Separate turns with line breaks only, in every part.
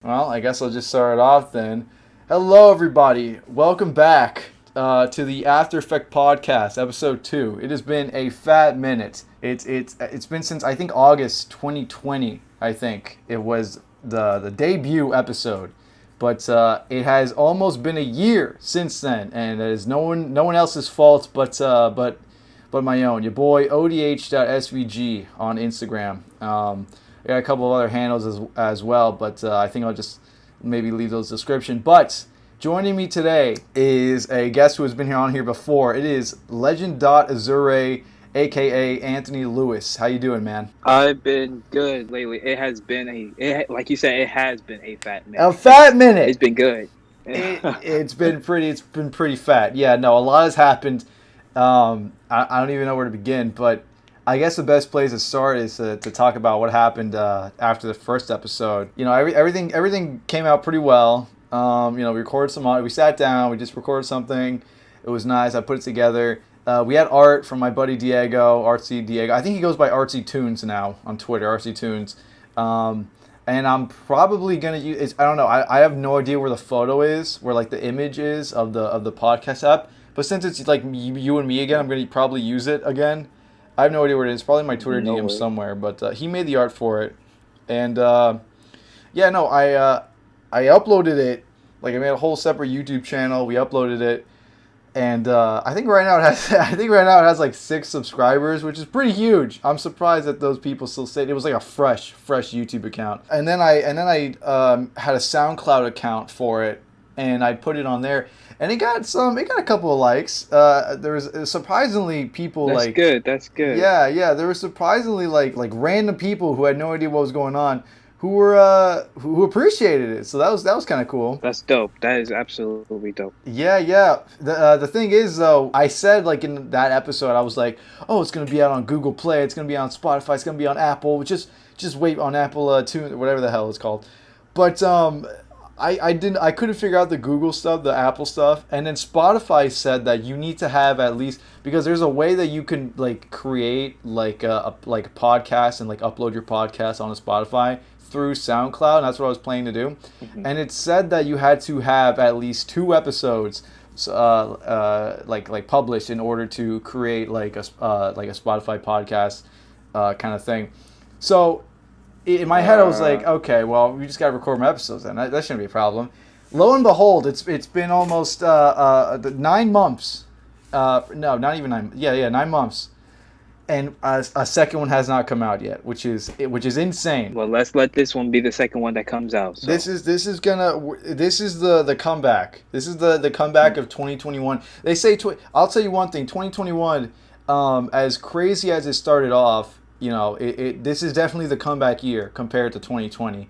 Well, I guess I'll just start it off then. Hello, everybody. Welcome back to the After Effect Podcast, Episode 2. It has been a fat minute. It's been since, I think, August 2020, I think. It was the debut episode. But it has almost been a year since then, and it is no one else's fault but my own. Your boy, odh.svg on Instagram. I got a couple of other handles as well, but I think I'll just maybe leave those description. But joining me today is a guest who has been on here before. It is Legend.Azure, aka Anthony Lewis. How you doing, man?
I've been good lately. It has been like you said, it has been a fat minute.
A fat minute.
It's been good.
It's been pretty fat. Yeah, no, a lot has happened. I don't even know where to begin, but I guess the best place to start is to talk about what happened after the first episode. You know, everything came out pretty well. We recorded we sat down, we just recorded something. It was nice. I put it together. We had art from my buddy Diego, Artsy Diego. I think he goes by Artsy Tunes now on Twitter, Artsy Tunes. And I'm probably gonna use. I don't know. I have no idea where the photo is, where like the image is of the podcast app. But since it's like you and me again, I'm gonna probably use it again. I have no idea where it is. Probably my Twitter DM somewhere. But he made the art for it, and I uploaded it. Like I made a whole separate YouTube channel. We uploaded it, and I think right now it has like 6 subscribers, which is pretty huge. I'm surprised that those people still say it was like a fresh YouTube account. And then I had a SoundCloud account for it, and I put it on there. And it got a couple of likes. There was surprisingly people
That's good. That's good.
Yeah. There were surprisingly like random people who had no idea what was going on, who appreciated it. So that was kind of cool.
That's dope. That is absolutely dope.
Yeah. The thing is though, I said like in that episode, I was like, oh, it's gonna be out on Google Play, it's gonna be on Spotify, it's gonna be on Apple. Just wait on Apple Tune, whatever the hell it's called. But I couldn't figure out the Google stuff, the Apple stuff, and then Spotify said that you need to have at least, because there's a way that you can like create like a podcast and like upload your podcast on a Spotify through SoundCloud, and that's what I was planning to do. Mm-hmm. And it said that you had to have at least 2 episodes like published in order to create like a Spotify podcast kind of thing. So in my head, I was like, okay, well, we just got to record more episodes then. That shouldn't be a problem. Lo and behold, it's been almost 9 months. No, not even 9. Yeah, 9 months. And a second one has not come out yet, which is insane.
Well, let's let this one be the second one that comes out. So.
This is the comeback. This is the comeback of 2021. They say I'll tell you one thing. 2021, as crazy as it started off, you know, this is definitely the comeback year compared to 2020.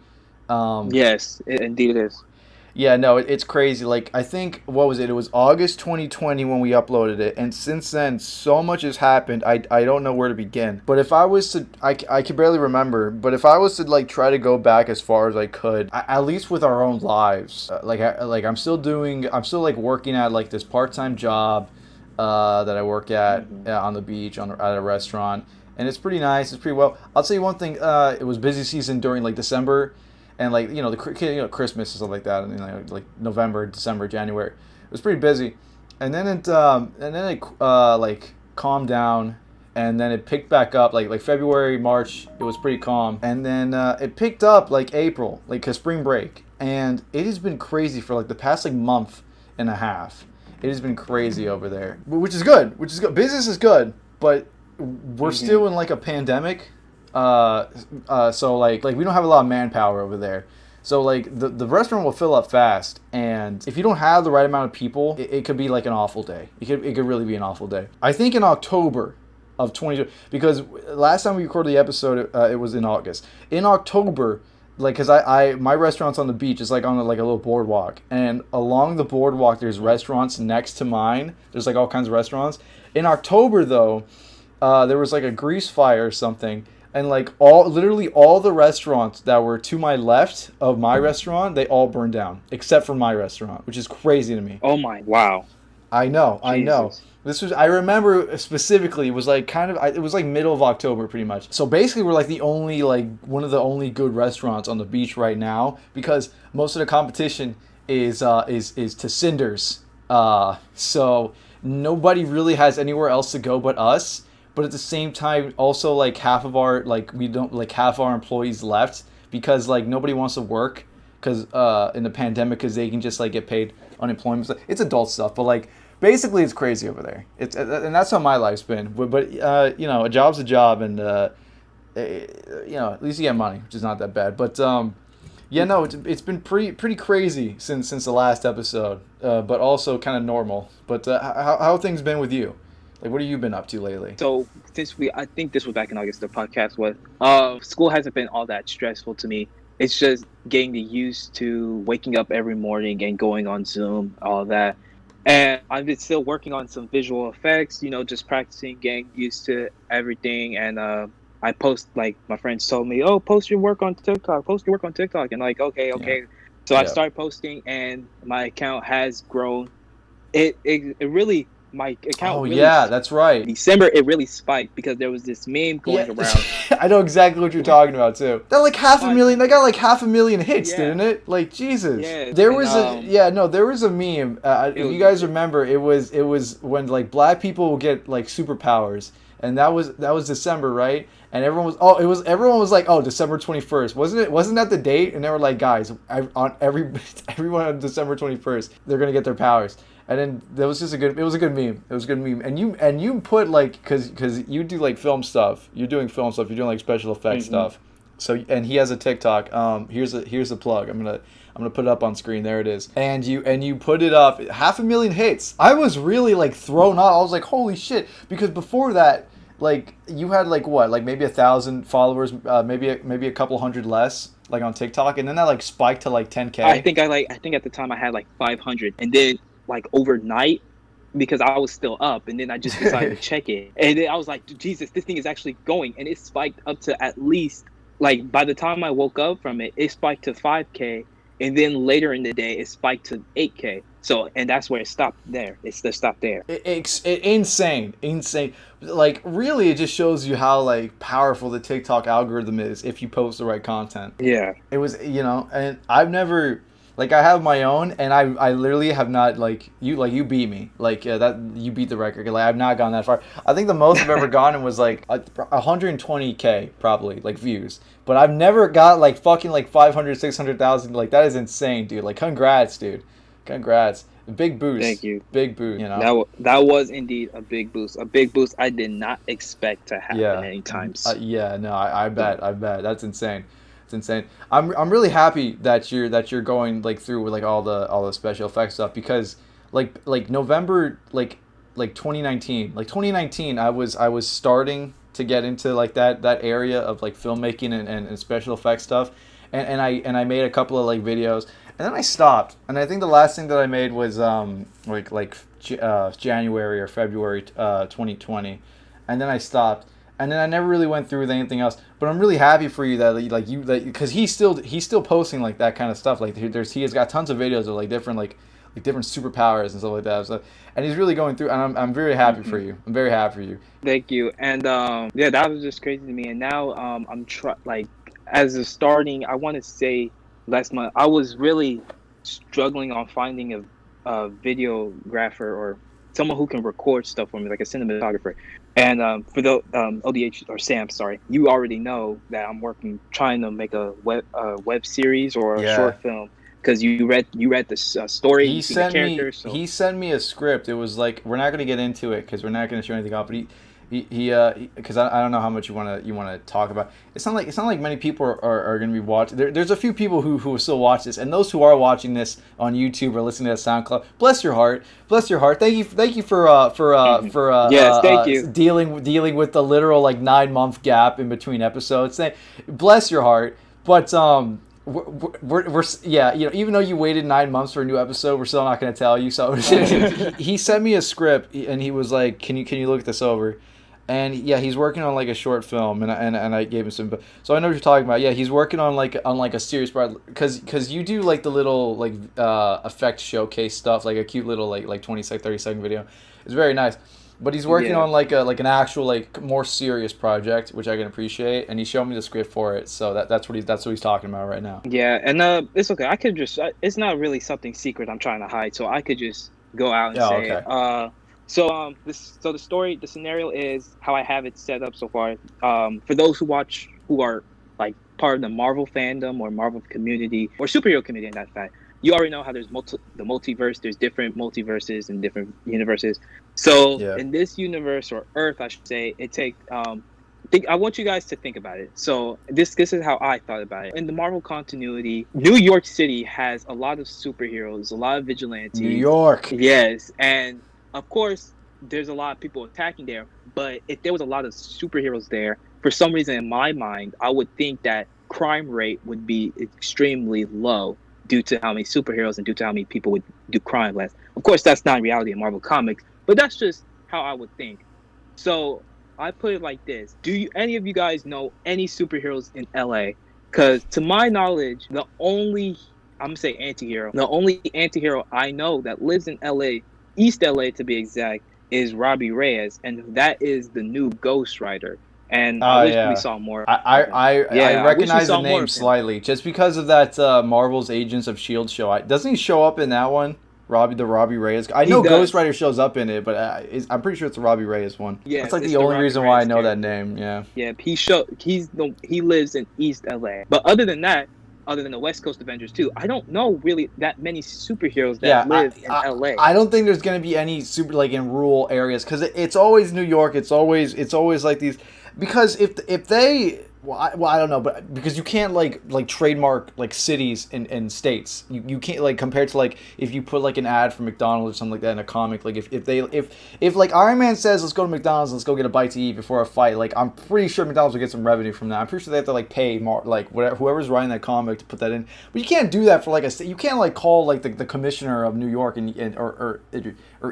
Yes, indeed it is.
Yeah, no, it's crazy. Like, I think, what was it? It was August 2020 when we uploaded it. And since then, so much has happened. I don't know where to begin. But if I was to, I can barely remember. But if I was to, like, try to go back as far as I could, at least with our own lives. I'm still like, working at, like, this part-time job that I work at on the beach, at a restaurant. And it's pretty nice. It's pretty well. I'll tell you one thing. It was busy season during like December, and like Christmas and stuff like that, and like November, December, January. It was pretty busy, and then it like calmed down, and then it picked back up like February, March. It was pretty calm, and then it picked up like April, like a spring break, and it has been crazy for like the past like month and a half. It has been crazy over there, which is good. Business is good, but we're still in like a pandemic, so like we don't have a lot of manpower over there. So like the restaurant will fill up fast, and if you don't have the right amount of people, it could be like an awful day. It could really be an awful day. I think in October of 2020, because last time we recorded the episode, it was in August. In October, like, cause my restaurant's on the beach. It's like on like a little boardwalk, and along the boardwalk there's restaurants next to mine. There's like all kinds of restaurants. In October though, there was like a grease fire or something, and like literally all the restaurants that were to my left of my restaurant, they all burned down except for my restaurant, which is crazy to me.
Oh my, wow.
I know, I know.
Jesus.
I remember specifically, it was like it was like middle of October pretty much. So basically we're like one of the only good restaurants on the beach right now because most of the competition is to cinders. So nobody really has anywhere else to go but us. But at the same time, also like half our employees left because like nobody wants to work because in the pandemic because they can just like get paid unemployment. It's adult stuff, but like basically it's crazy over there. And that's how my life's been. But a job's a job, and at least you get money, which is not that bad. But yeah, no, it's been pretty crazy since the last episode, but also kind of normal. But how have things been with you? Like, what have you been up to lately?
So I think this was back in August. The podcast was. School hasn't been all that stressful to me. It's just getting used to waking up every morning and going on Zoom, all that. And I've been still working on some visual effects. Just practicing, getting used to everything. And I post, like my friends told me, oh, post your work on TikTok. Post your work on TikTok. And like, okay.
Yeah.
So I started posting, and my account has grown. It really. My account.
Oh yeah, that's right.
December it really spiked because there was this meme going around.
I know exactly what you're talking about too. That like half a million. They got like 500,000 hits, didn't it? Like Jesus.
Yeah.
There was there was a meme. If you guys remember, it was when like black people will get like superpowers, and that was December, right? And everyone was like, oh, December 21st. Wasn't that the date? And they were like, guys, everyone on December 21st, they're gonna get their powers. And then it was a good meme. It was a good meme. And you put like, cause you do like film stuff. You're doing film stuff. You're doing like special effects stuff. So, and he has a TikTok. Here's a plug. I'm gonna put it up on screen. There it is. And you put it up. 500,000 hits. I was really like thrown off. I was like, holy shit. Because before that, like you had like what, like maybe 1,000 followers, maybe a couple hundred less, like on TikTok, and then that like spiked to like 10K.
I think at the time I had like 500, and then like overnight, because I was still up, and then I just decided to check it, and then I was like, Jesus, this thing is actually going, and it spiked up to at least, like by the time I woke up from it, it spiked to 5K, and then later in the day it spiked to 8K. So, and that's where it stopped there. It's the stop there.
Insane. Like really, it just shows you how like powerful the TikTok algorithm is if you post the right content.
Yeah.
It was, and I've never. Like I have my own, and I literally have not like you beat me like that you beat the record. Like I've not gone that far. I think the most I've ever gotten was like 120K probably like views, but I've never got like fucking like 500, 600,000. Like that is insane, dude. Like congrats, dude. Congrats. Big boost.
Thank you.
Big boost.
That was indeed a big boost. A big boost I did not expect to happen anytime soon.
I bet. That's insane. It's insane. I'm really happy that you're going like through with like all the special effects stuff because like November like 2019 I was starting to get into like that area of like filmmaking and special effects stuff and I made a couple of like videos and then I stopped, and I think the last thing that I made was January or February 2020, and then I stopped. And then I never really went through with anything else. But I'm really happy for you that because he's still posting like that kind of stuff. Like he has got tons of videos of like different superpowers and stuff like that. So, and he's really going through. And I'm very happy for you. I'm very happy for you.
Thank you. And that was just crazy to me. And now I'm as a starting. I want to say last month I was really struggling on finding a videographer or someone who can record stuff for me, like a cinematographer. And for the ODH or Sam, sorry, you already know that I'm trying to make a web series or a short film because you read the story.
He sent me a script. It was like, we're not going to get into it because we're not going to show anything off. But he because I don't know how much you want to talk about. It's not like many people are going to be watching. There's a few people who will still watch this, and those who are watching this on YouTube or listening to SoundCloud, bless your heart. Thank you for
yes, thank you.
Dealing with the literal like 9-month gap in between episodes. Bless your heart, but we're even though you waited 9 months for a new episode, we're still not going to tell you. So he sent me a script and he was like, can you look this over? And yeah, he's working on like a short film, and I gave him some. So I know what you're talking about. Yeah, he's working on like a series, because you do like the little like effect showcase stuff, like a cute little like 30-second video. It's very nice. But he's working
Yeah.
on like an actual like more serious project, which I can appreciate, and he showed me the script for it. So that's what he's talking about right now.
Yeah, and it's okay. I could just it's not really something secret I'm trying to hide, so I could just go out and
Yeah.
say
Okay.
it. The scenario is how I have it set up so far. For those who are like part of the Marvel fandom or Marvel community or superhero community in that fact, you already know how there's the multiverse. There's different multiverses and different universes. So
Yeah.
in this universe, or Earth, I should say, I want you guys to think about it. So this is how I thought about it. In the Marvel continuity, New York City has a lot of superheroes, a lot of vigilantes.
New York.
Yes, and of course there's a lot of people attacking there. But if there was a lot of superheroes there, for some reason in my mind, I would think that crime rate would be extremely low due to how many superheroes and due to how many people would do crime less. Of course, that's not reality in Marvel Comics, but that's just how I would think. So I put it like this: any of you guys know any superheroes in LA? Because to my knowledge, the only anti-hero I know that lives in LA, East LA to be exact, is Robbie Reyes, and that is the new Ghost Rider. And I
Oh
wish we
yeah.
saw more
I,
of him.
I, I, I
Yeah, I wish we
recognize the
saw more
name
of him.
slightly just because of that Marvel's Agents of Shield show. Doesn't he show up in that one? Robbie Reyes. I
He
know Ghost
does.
Rider shows up in it, but I'm pretty sure it's the Robbie Reyes one. That's
Yes,
like
it's
the
the
only
Robbie
reason why I
Reyes
know that
character.
name. Yeah.
Yeah, he lives in East LA. But other than that, other than the West Coast Avengers too, I don't know really that many superheroes that
Yeah,
live in LA.
I don't think there's gonna be any super like in rural areas because it's always New York. It's always like these because if they I don't know, but because you can't like trademark like cities and states, you can't like compared to like if you put like an ad for McDonald's or something like that in a comic, like if like Iron Man says let's go to McDonald's, let's go get a bite to eat before a fight, like I'm pretty sure McDonald's will get some revenue from that. I'm pretty sure they have to like pay more like whatever whoever's writing that comic to put that in, but you can't do that for like you can't like call like the commissioner of New York or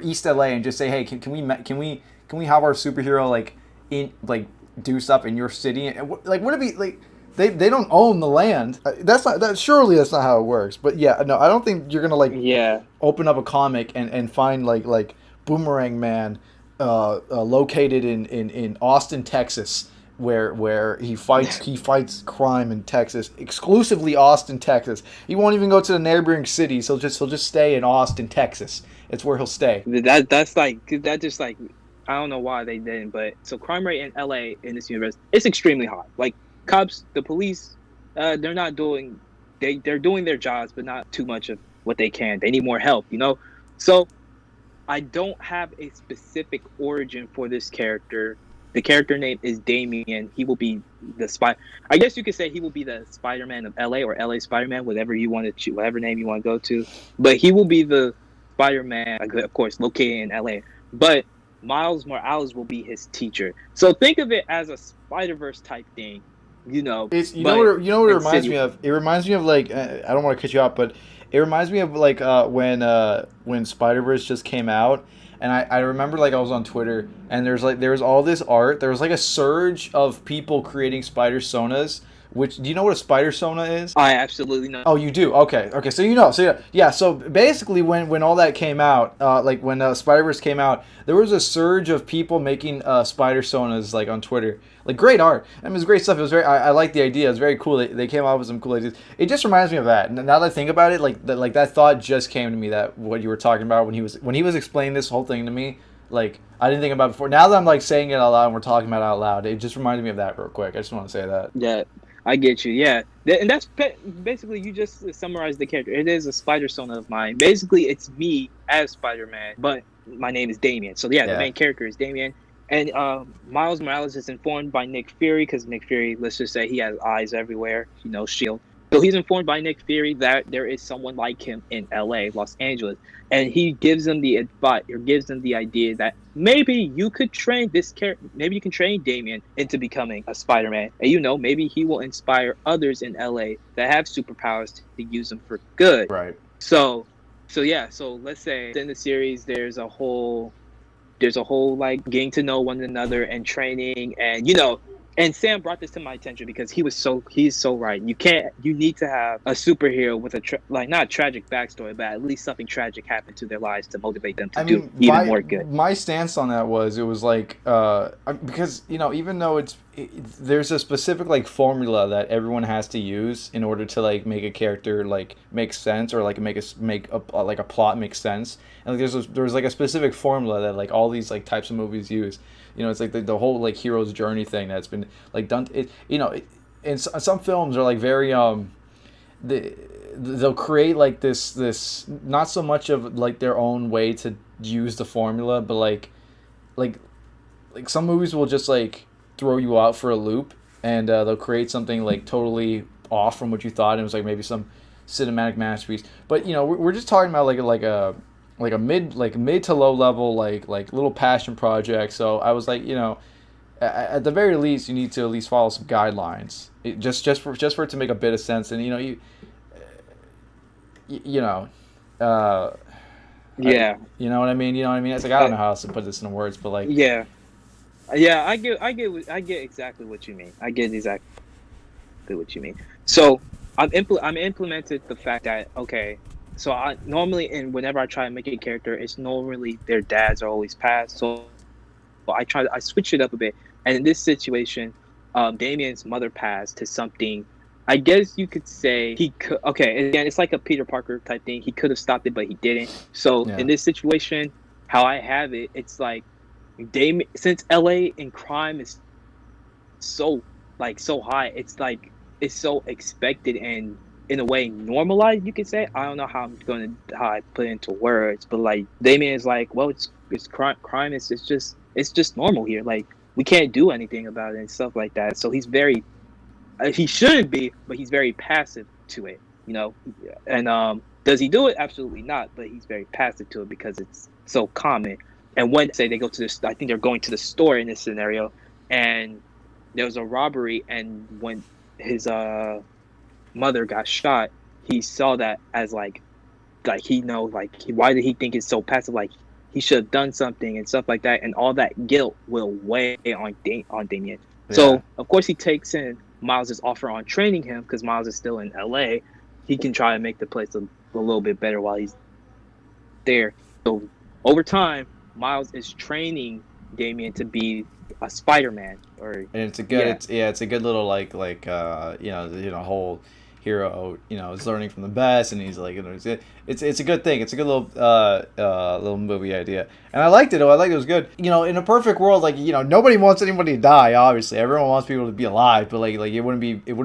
East LA and just say, hey, can we have our superhero like in like do stuff in your city, and like would it be like they don't own the land? That's not that surely that's not how it works. But yeah, no, I don't think you're gonna like
Yeah,
open up a comic and find like Boomerang Man located in Austin, Texas, where he fights crime in Texas, exclusively Austin, Texas. He won't even go to the neighboring cities. He'll just stay in Austin, Texas. It's where he'll stay.
that just like I don't know why they didn't, but so crime rate in LA in this universe it's extremely high. Like cops, the police, they're not doing they're doing their jobs, but not too much of what they can. They need more help, you know. So I don't have a specific origin for this character. The character name is Damian. He will be the spy. I guess you could say he will be the Spider-Man of LA or LA Spider-Man, whatever you want to choose, whatever name you want to go to. But he will be the Spider-Man, of course, located in LA. But Miles Morales will be his teacher. So think of it as a Spider-Verse type thing, you know.
It's
But
you know what it
in
reminds
city.
me of. It reminds me of like I don't want to cut you off, but it reminds me of like when Spider Verse just came out, and I remember like I was on Twitter and there was all this art. There was like a surge of people creating spider sonas. Which do you know what a spider sona is?
I absolutely know.
Oh, you do. Okay. Okay. So you know. So yeah. So basically, when all that came out, like when Spider-Verse came out, there was a surge of people making spider sonas like on Twitter. Like great art. I mean, it was great stuff. It was very. I like the idea. It was very cool. They came out with some cool ideas. It just reminds me of that. And now that I think about it, like that thought just came to me. That what you were talking about when he was explaining this whole thing to me. Like I didn't think about it before. Now that I'm like saying it out loud and we're talking about it out loud, it just reminded me of that real quick. I just want to say that.
Yeah, I get you. Yeah, and that's basically you just summarized the character. It is a spider sona of mine. Basically, it's me as Spider-Man, but my name is Damian. So yeah, the main character is Damian, and Miles Morales is informed by Nick Fury because Nick Fury, let's just say he has eyes everywhere. He knows Shield. So he's informed by Nick Fury that there is someone like him in LA, Los Angeles, and he gives him the advice or gives him the idea that maybe you could train this character, maybe you can train Damian into becoming a Spider-Man, and you know maybe he will inspire others in LA that have superpowers to use them for good.
Right.
So yeah. So let's say in the series there's a whole there's a whole like getting to know one another and training, and and Sam brought this to my attention because he's so right. You need to have a superhero with like not a tragic backstory, but at least something tragic happened to their lives to motivate them to
I
do
mean,
even
my
more good.
my stance on that was, it was like, because even though there's a specific like formula that everyone has to use in order to like make a character like make sense, or like make a like a plot make sense, and like there's like a specific formula that like all these like types of movies use. It's like the whole like hero's journey thing that's been like done. And some films are like very they'll create like this not so much of like their own way to use the formula, but like some movies will just like throw you out for a loop, and they'll create something like totally off from what you thought, and it was like maybe some cinematic masterpiece. But we're just talking about like a mid to low level like little passion project. So I was like, at the very least, you need to at least follow some guidelines, just for it to make a bit of sense. And you know,
Yeah,
you know what I mean. It's like, I don't know how else to put this into words, but like,
yeah, yeah. I get exactly what you mean. I get exactly what you mean. So I'm implemented the fact that, okay, so I normally, and whenever I try to make a character, it's normally their dads are always passed. So I switch it up a bit, and in this situation, Damien's mother passed to something. I guess you could say he could. Okay, again, it's like a Peter Parker type thing. He could have stopped it, but he didn't. So
yeah,
in this situation, how I have it, it's like Damien, since LA and crime is so so high, it's like it's so expected and in a way normalized, you could say. I don't know how I put it into words, but like Damien is like, well, it's crime is it's just normal here. Like, we can't do anything about it and stuff like that. So he's very he shouldn't be, but he's very passive to it, And does he do it? Absolutely not. But he's very passive to it because it's so common. And when say they go to this, I think they're going to the store in this scenario, and there was a robbery, and when his mother got shot, he saw that as like why did he think it's so passive? Like, he should have done something and stuff like that, and all that guilt will weigh on Damien.
yeah,
So of course he takes in Miles' offer on training him because Miles is still in LA. He can try to make the place a little bit better while he's there. So over time, Miles is training Damien to be a Spider-Man,
and it's a good, it's a good little whole hero, is learning from the best, and he's like, it's a good thing. It's a good little movie idea, and I liked it. I liked it. It was good. In a perfect world, like, nobody wants anybody to die. Obviously, everyone wants people to be alive, but like it wouldn't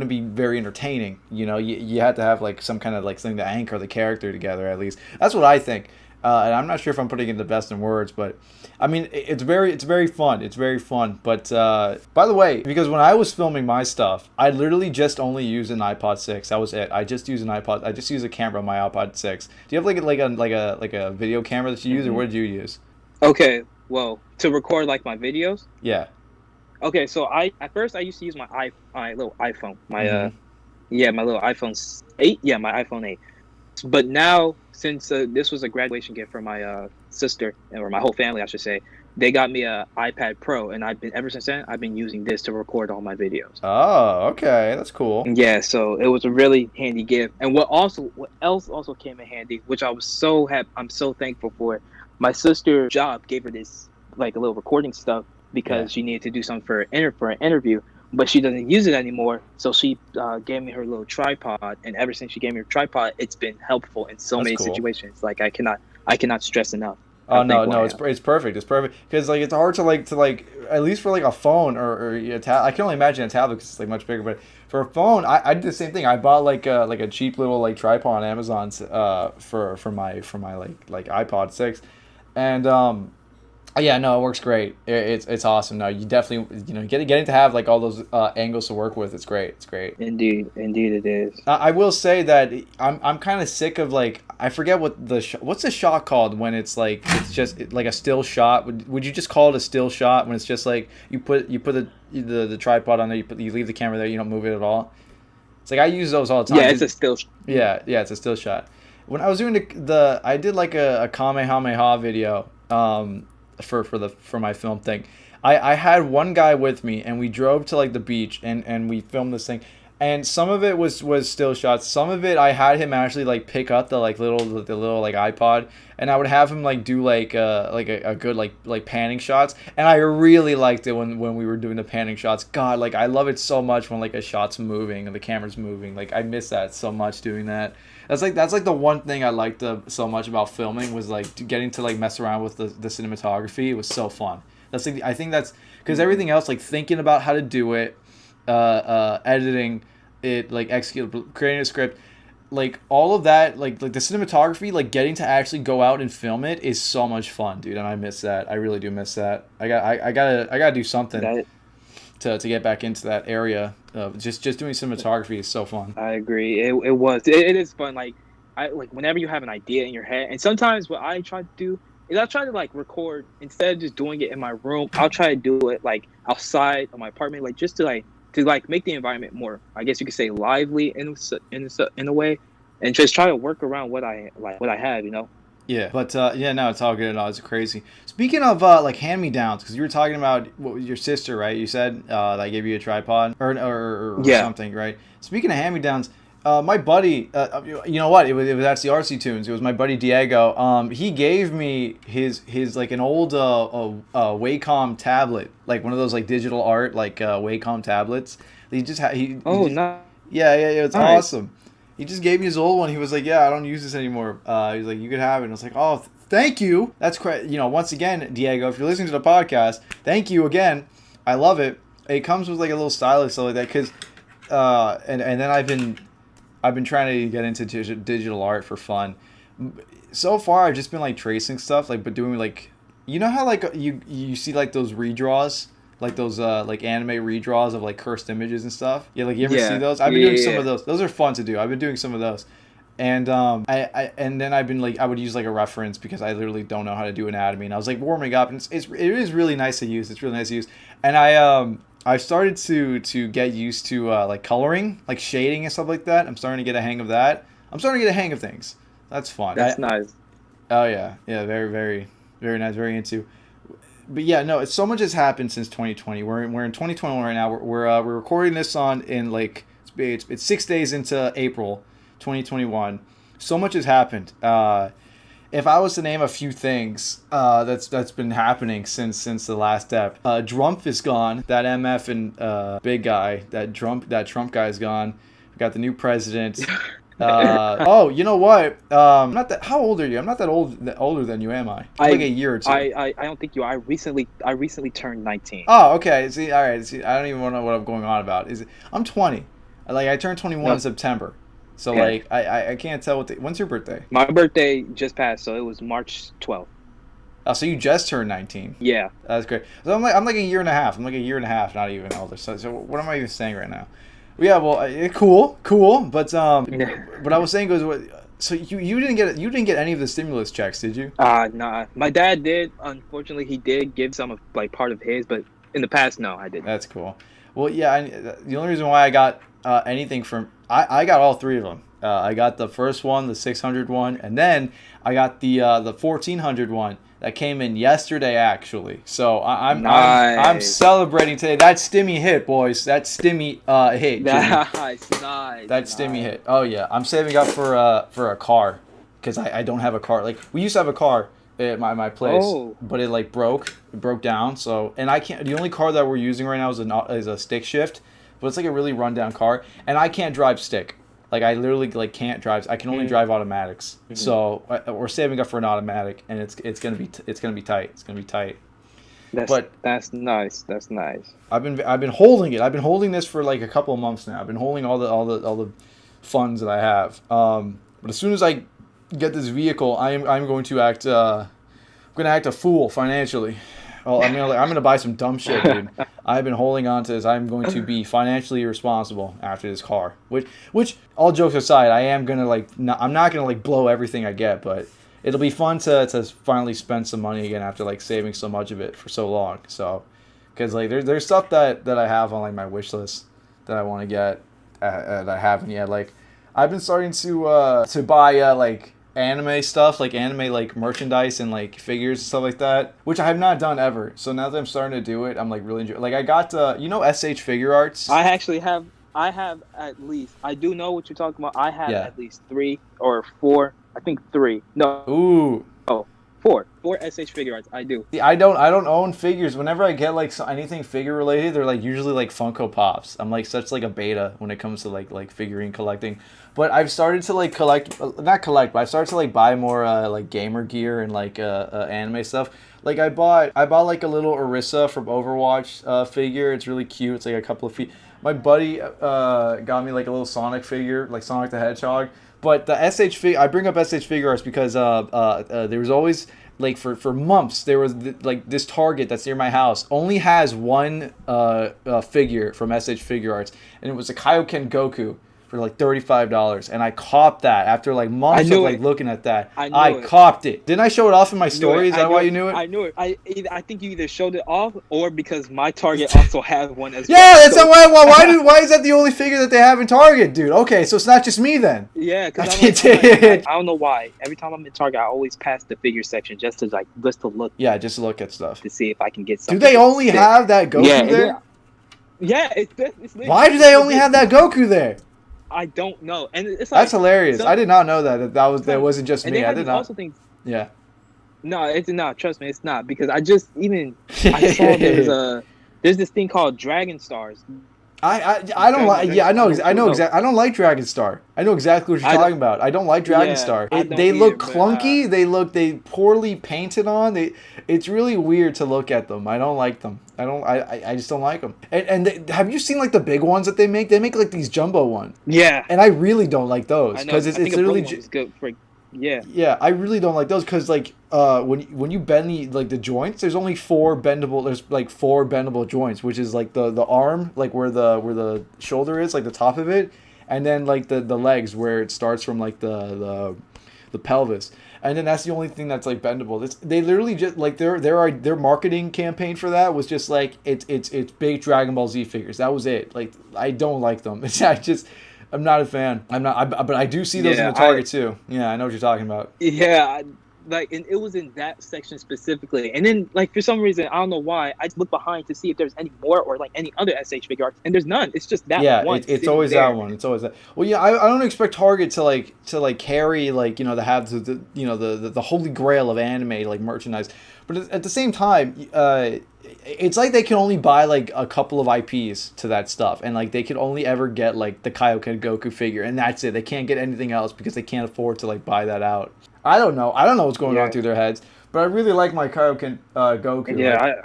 be very entertaining. You had to have like some kind of like thing to anchor the character together. At least that's what I think. And I'm not sure if I'm putting it the best in words, but I mean, it's very fun. It's very fun. But by the way, because when I was filming my stuff, I literally just only used an iPod 6. That was it. I just use a camera on my iPod 6. Do you have like a video camera that you use, or what did you use?
Okay, well, to record like my videos.
Yeah.
Okay, so at first I used to use my little iPhone, my my little iPhone 8. Yeah, my iPhone 8. But now, since this was a graduation gift for my sister, or my whole family, I should say, they got me a iPad Pro, and ever since then I've been using this to record all my videos.
Oh, okay, that's cool.
Yeah, so it was a really handy gift. And what else also came in handy, which I'm so thankful for. My sister's job gave her this like a little recording stuff because she needed to do something for an interview. But she doesn't use it anymore, so she gave me her little tripod, and ever since she gave me her tripod, it's been helpful in so many situations. Like, I cannot stress enough.
Oh no, it's perfect. It's perfect because like it's hard to at least for like a phone or I can only imagine a tablet because it's like much bigger. But for a phone, I did the same thing. I bought like a cheap little like tripod on Amazon for my like iPod 6, and yeah, no, it works great. It's awesome. No, you definitely getting to have like all those angles to work with. It's great. It's great.
Indeed it is.
I will say that I'm kind of sick of like, I forget what what's the shot called when it's like it's just like a still shot. Would you just call it a still shot when it's just like you put the tripod on there, you leave the camera there, you don't move it at all? It's like I use those all the time.
Yeah, it's a still.
Yeah, it's a still shot. When I was doing I did like a Kamehameha video. for my film thing. I had one guy with me, and we drove to like the beach, and we filmed this thing. And some of it was still shots. Some of it I had him actually like pick up the like little like iPod, and I would have him like do like a good like panning shots. And I really liked it when we were doing the panning shots. God, like I love it so much when like a shot's moving and the camera's moving. Like I miss that so much doing that. That's like the one thing I liked so much about filming was like getting to like mess around with the cinematography. It was so fun. That's like I think that's because everything else like thinking about how to do it, editing it, like execute, creating a script, like all of that, like the cinematography, like getting to actually go out and film it is so much fun, dude. And I miss that. I really do miss that. I gotta do something
That
to get back into that area. Just doing cinematography is so fun.
I agree. It is fun. Like I like whenever you have an idea in your head, and sometimes what I try to do is I try to like record instead of just doing it in my room. I'll try to do it like outside of my apartment, like just to make the environment more, I guess you could say, lively in a way, and just try to work around what I have, you know.
Yeah, but yeah, no, it's all good. It's crazy. Speaking of like hand-me-downs, because you were talking about your sister, right? You said that gave you a tripod or
Yeah.
something, right? Speaking of hand-me-downs, my buddy, you know what? It was actually RC Tunes. It was my buddy Diego. He gave me his like an old Wacom tablet, like one of those like digital art like Wacom tablets. He just had
Oh,
just,
no.
yeah, it's
Nice.
awesome. He just gave me his old one. He was like, "Yeah, I don't use this anymore." He was like, "You could have it." And I was like, "Oh, thank you." That's great. You know, once again, Diego, if you're listening to the podcast, thank you again. I love it. It comes with like a little stylus stuff like that, because and then I've been trying to get into digital art for fun. So far, I've just been like tracing stuff, like but doing like, you know how like you see like those redraws, like those like anime redraws of like cursed images and stuff. Yeah, like you ever see
Yeah.
those? I've been doing some
Yeah.
of those. Those are fun to do. I've been doing some of those. And and then I've been like I would use like a reference because I literally don't know how to do anatomy, and I was like warming up, and it is really nice to use. It's really nice to use, and I've started to get used to like coloring, like shading and stuff like that. I'm starting to get a hang of that. I'm starting to get a hang of things. That's fun.
That's nice.
Oh yeah, very very very nice, very into. But yeah, no, it's so much has happened since 2020. We're in 2021 right now. We're recording this in like it's 6 days into April 2021. So much has happened. If I was to name a few things that's been happening since the last step, Trump is gone. That MF and big guy, that Trump guy is gone. We got the new president. Oh, you know what? I'm not that. How old are you? I'm not that older than you, am I? Like a year or two.
I don't think you. I recently turned 19.
Oh, okay. See, all right. See, I don't even know what I'm going on about. I'm 20. Like I turned 21 in September. So
Yeah.
like I can't tell when's your birthday?
My birthday just passed, so it was March 12th.
Oh, so you just turned 19.
Yeah.
That's great. So I'm like a year and a half. I'm like a year and a half, not even older. So what am I even saying right now? Well, yeah, well, cool. But what I was saying was, so you didn't get any of the stimulus checks, did you?
Nah. My dad did. Unfortunately, he did give some of like part of his, but in the past, no, I didn't.
That's cool. Well, yeah. The only reason why I got anything from I got all three of them. I got the first one, the 600 one, and then I got the 1400 one that came in yesterday, actually. So I'm celebrating today. That stimmy hit, boys. That stimmy hit.
Nice.
That stimmy hit. Oh yeah, I'm saving up for a car because I don't have a car. Like we used to have a car at my place, but it like broke down. So and I can't. The only car that we're using right now is a stick shift, but it's like a really rundown car, and I can't drive stick. Like I literally like can't drive. I can only drive automatics. Mm-hmm. So we're saving up for an automatic, and it's gonna be tight. It's gonna be tight.
That's nice. That's nice.
I've been holding it. I've been holding this for like a couple of months now. I've been holding all the funds that I have. But as soon as I get this vehicle, I'm going to act. I'm gonna act a fool financially. Well, I'm gonna buy some dumb shit, dude. I've been holding on to this. I'm going to be financially responsible after this car. Which all jokes aside, I am gonna I'm not gonna like blow everything I get, but it'll be fun to finally spend some money again after like saving so much of it for so long. So, because like there's stuff that I have on like my wish list that I want to get that I haven't yet. Like I've been starting to buy like anime stuff, like anime like merchandise and like figures and stuff like that, which I have not done ever. So now that I'm starting to do it, I'm like really enjoying. Like I got SH Figure Arts.
I actually have. I have at least. I do know what you're talking about. I have
Yeah.
at least 3 or 4. I think 3. No,
Ooh.
4. 4 SH figure arts. I do.
See, I don't own figures. Whenever I get like anything figure related, they're like usually like Funko Pops. I'm like such like a beta when it comes to like figurine collecting. But I've started to like collect, not collect, but I've started to like buy more like gamer gear and like anime stuff. Like I bought like a little Orisa from Overwatch figure. It's really cute. It's like a couple of feet. My buddy got me like a little Sonic figure, like Sonic the Hedgehog. But the I bring up SH Figure Arts because there was always like for months there was like this Target that's near my house only has one figure from SH Figure Arts, and it was a Kaioken Goku for like $35, and I copped that after like months of like looking at that. I copped it. Didn't I show it off in my story? Is that why you knew it?
I knew it. I think you either showed it off or because my Target also had one as well.
Yeah, that's so, why is that the only figure that they have in Target, dude? Okay, so it's not just me then.
Yeah, because I don't know why. Every time I'm in Target, I always pass the figure section just to look.
Yeah, just to look at stuff
to see if I can get something.
Do they only have that Goku there?
Yeah, it's
why do they only have that Goku there?
I don't know, and it's like
that's hilarious. I did not know that wasn't just me. I did not.
Also think,
yeah.
No, it's not. Trust me, it's not, because I saw there's this thing called Dragon Stars.
I don't like. Yeah, I know exactly. I don't like Dragon Star. I know exactly what you're talking about. I don't like Dragon Star. They look clunky. They poorly painted on. It's really weird to look at them. I don't like them. I just don't like them. And have you seen like the big ones that they make? They make like these jumbo ones.
Yeah.
And I really don't like those because it's literally
good for. Yeah.
Yeah, I really don't like those because like when you bend the joints, there's only 4 bendable. There's like 4 bendable joints, which is like the arm, like where the shoulder is, like the top of it, and then like the legs where it starts from like the pelvis, and then that's the only thing that's like bendable. They literally just like their marketing campaign for that was just like it's big Dragon Ball Z figures. That was it. Like I don't like them. I'm not a fan. But I do see those in the Target too. Yeah, I know what you're talking about.
Yeah, and it was in that section specifically. And then, like, for some reason, I don't know why, I just looked behind to see if there's any more or like any other SH figure arts, and there's none. It's just that one.
Yeah, it's always there. That one. It's always that. Well, yeah, I don't expect Target to carry like to have the holy grail of anime like merchandise, but at the same time, it's like they can only buy like a couple of IPs to that stuff, and like they can only ever get like the Kaioken Goku figure, and that's it. They can't get anything else because they can't afford to like buy that out. I don't know what's going on through their heads, but I really like my Kaioken Goku.
Yeah,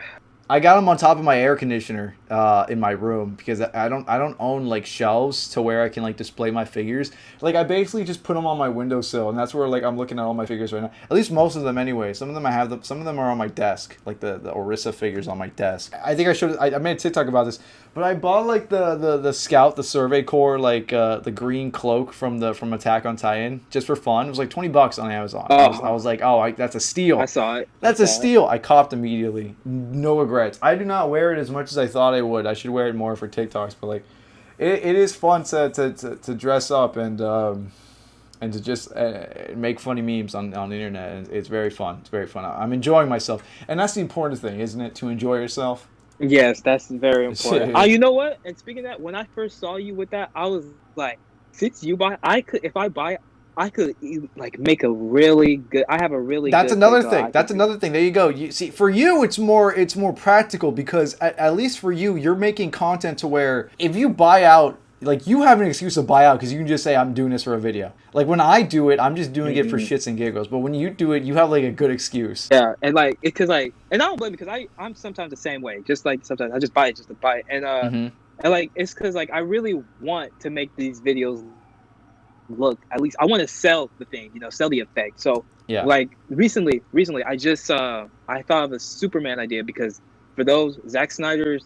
I got them on top of my air conditioner in my room because I don't own like shelves to where I can like display my figures. Like I basically just put them on my windowsill, and that's where like I'm looking at all my figures right now. At least most of them anyway. Some of them some of them are on my desk, like the Orisa figures on my desk. I think I made a TikTok about this, but I bought like the Scout, the Survey Corps, like the green cloak from Attack on Titan just for fun. It was like $20 on Amazon. I was like, that's a steal.
I saw it.
That's a steal. I copped immediately. No regrets. I do not wear it as much as I thought I would. I should wear it more for TikToks, but like, it is fun to dress up and to just make funny memes on the internet. And it's very fun. It's very fun. I'm enjoying myself, and that's the important thing, isn't it? To enjoy yourself.
Yes, that's very important. You know what? And speaking of that, when I first saw you with that, I was like, since you buy, I could like make a really good. I have a really.
That's
good
another thing. That's another thing. There you go. You see, for you, it's more practical because at least for you, you're making content to where if you buy out, like you have an excuse to buy out because you can just say I'm doing this for a video. Like when I do it, I'm just doing it for shits and giggles. But when you do it, you have like a good excuse.
Yeah, and like because and I don't blame it because I'm sometimes the same way. Just like sometimes I just buy it just to buy it, and like it's because like I really want to make these videos look, at least I want to sell the thing, sell the effect. So like recently I just I thought of a Superman idea because for those Zack Snyder's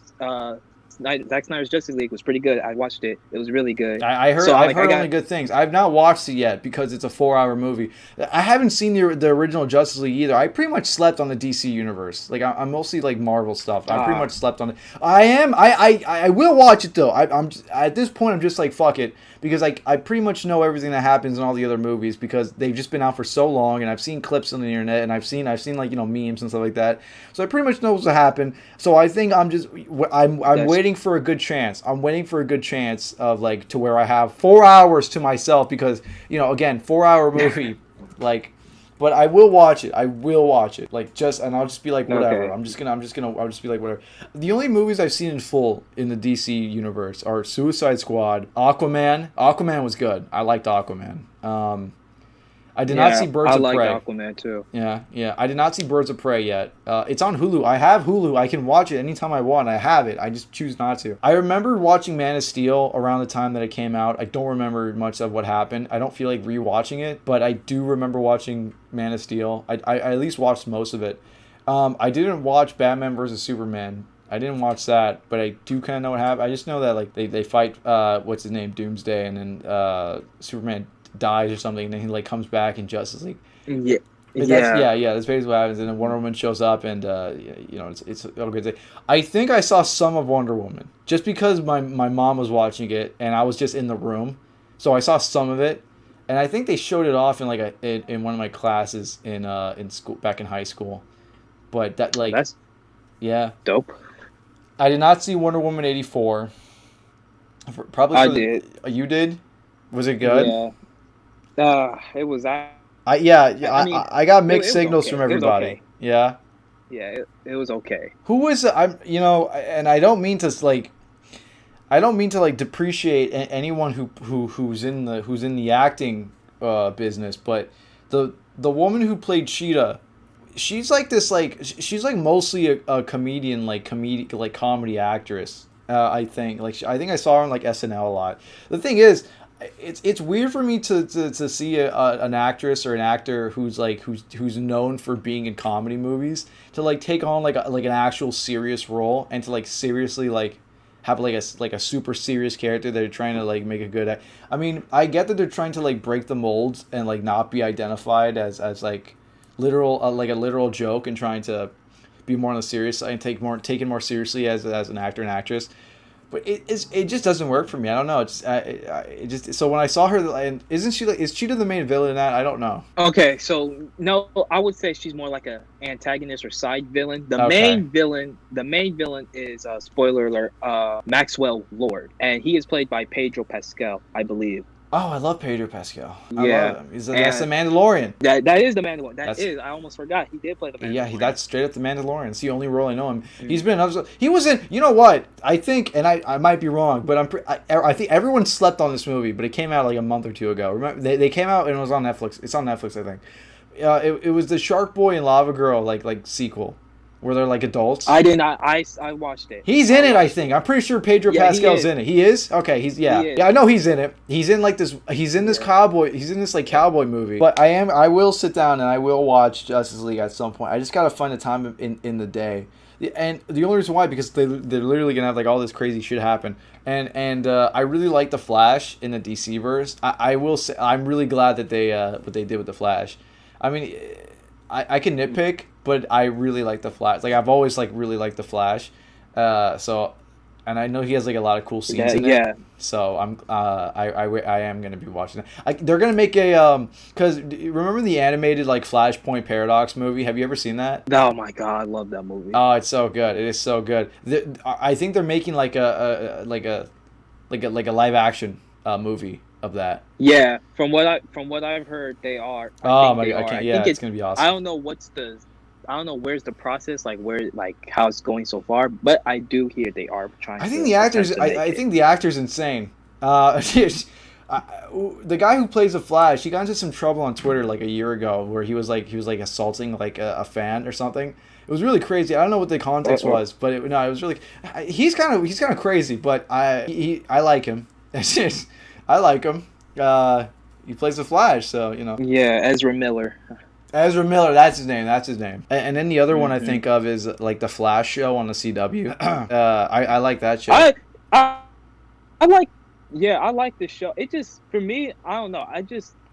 Zack Snyder's Justice League was pretty good. I watched it. It was really good.
I heard
So
I've
like,
heard only good things. I've not watched it yet because it's a 4-hour movie. I haven't seen the original Justice League either. I pretty much slept on the DC universe. Like I'm mostly like Marvel stuff. I pretty much slept on it. I will watch it though. I'm at this point I'm just like fuck it because I pretty much know everything that happens in all the other movies because they've just been out for so long and I've seen clips on the internet and I've seen like memes and stuff like that. So I pretty much know what's to happen. So I think I'm waiting for a good chance. I'm waiting for a good chance of like to where I have 4 hours to myself because again 4-hour movie like. But I will watch it. I will watch it. Like and I'll just be like whatever.
Okay.
I'll just be like whatever. The only movies I've seen in full in the DC universe are Suicide Squad, Aquaman. Aquaman was good. I liked Aquaman. I did not see Birds of Prey.
I like Aquaman too.
Yeah. I did not see Birds of Prey yet. It's on Hulu. I have Hulu. I can watch it anytime I want. I have it. I just choose not to. I remember watching Man of Steel around the time that it came out. I don't remember much of what happened. I don't feel like rewatching it, but I do remember watching Man of Steel. I at least watched most of it. I didn't watch Batman vs. Superman. I didn't watch that, but I do kind of know what happened. I just know that like they fight what's his name, Doomsday, and then Superman dies or something, and then he like comes back in Justice League.
Yeah.
That's basically what happens. And then Wonder Woman shows up, and it's all good. I think I saw some of Wonder Woman just because my mom was watching it, and I was just in the room, so I saw some of it, and I think they showed it off in like in one of my classes in school back in high school, but that like
that's dope.
I did not see Wonder Woman 84. Probably
I did.
You did? Was it good?
Yeah. It was.
I got mixed signals
okay.
from everybody.
Okay.
Yeah.
Yeah, it was okay.
Who was and I don't mean to depreciate anyone who's in the acting business, but the woman who played Cheetah, she's like this she's like mostly a comedian comedy actress. I think I think I saw her on like SNL a lot. The thing is, it's weird for me to see an actress or an actor who's known for being in comedy movies to like take on like an actual serious role and to like seriously like have like a super serious character that they're trying to like make a good. I mean, I get that they're trying to like break the molds and like not be identified as like literal like a literal joke and trying to be more on the serious side and taken more seriously as an actor and actress. But it just doesn't work for me. I don't know. It just so when I saw her, and is Cheetah the main villain in that? I don't know.
Okay, so no, I would say she's more like a antagonist or side villain. The main villain is spoiler alert, Maxwell Lord, and he is played by Pedro Pascal, I believe.
Oh, I love Pedro Pascal. I
Yeah,
love him. That's the Mandalorian.
That is the Mandalorian. I almost forgot he did play the Mandalorian.
Yeah, that's straight up the Mandalorian. It's the only role I know him. He's been he was in. You know what? I think, and I might be wrong, but I think everyone slept on this movie, but it came out like a month or two ago. Remember, they came out and it was on Netflix. It's on Netflix, I think. It was the Shark Boy and Lava Girl like sequel. Where they're like adults.
I did not. I watched it.
He's in it, I think. I'm pretty sure Pedro Pascal's in it. He is? Okay, yeah. Yeah, I know he's in it. He's in like this. He's in this cowboy. He's in this like cowboy movie. But I will sit down and I will watch Justice League at some point. I just gotta find a time in the day. And the only reason why, because they're literally gonna have like all this crazy shit happen. And I really like the Flash in the DC verse. I will say I'm really glad that they what they did with the Flash. I mean, I can nitpick, but I really like the Flash. Like I've always like really liked the Flash. So, and I know he has like a lot of cool scenes in it. So I am gonna be watching it. They're gonna make a because remember the animated like Flashpoint Paradox movie? Have you ever seen that?
Oh my god, I love that movie.
Oh, it's so good. It is so good. I think they're making like a live action movie of that.
Yeah, from what I've heard, they are.
Oh my god! I can't. Yeah, it's gonna be awesome.
I don't know where's the process, how it's going so far, but I do hear they are trying.
I think the actors. I think the actor's insane. The guy who plays the Flash, he got into some trouble on Twitter like a year ago, where he was assaulting like a fan or something. It was really crazy. I don't know what the context was, but it was really. He's kind of crazy, but I like him. I like him. He plays the Flash, so you know.
Yeah, Ezra Miller.
Ezra Miller, that's his name. That's his name. And then the other one I
Hmm.
think of is like the Flash show on the CW. I like that show.
I I like, yeah, I like the show. It just, for me, I don't know.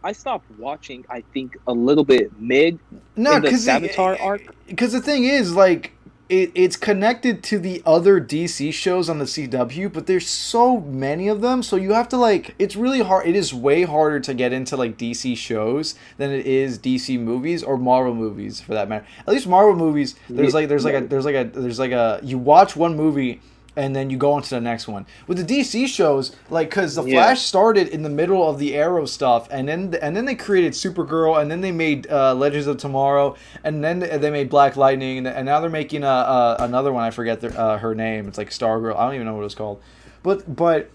I stopped watching. I think a little bit mid
No,
in the Savitar arc.
because the thing is, like, it's connected to the other DC shows on the CW, but there's so many of them, so you have to, like, it's really hard. It is way harder to get into, like, DC shows than it is DC movies or Marvel movies, for that matter. At least Marvel movies, there's like a you watch one movie and then you go into the next one. With the DC shows, like, because the
Yeah.
Flash started in the middle of the Arrow stuff, and then they created Supergirl, and then they made Legends of Tomorrow, and then they made Black Lightning, and now they're making another one. I forget her name. It's like Stargirl. I don't even know what it's called. But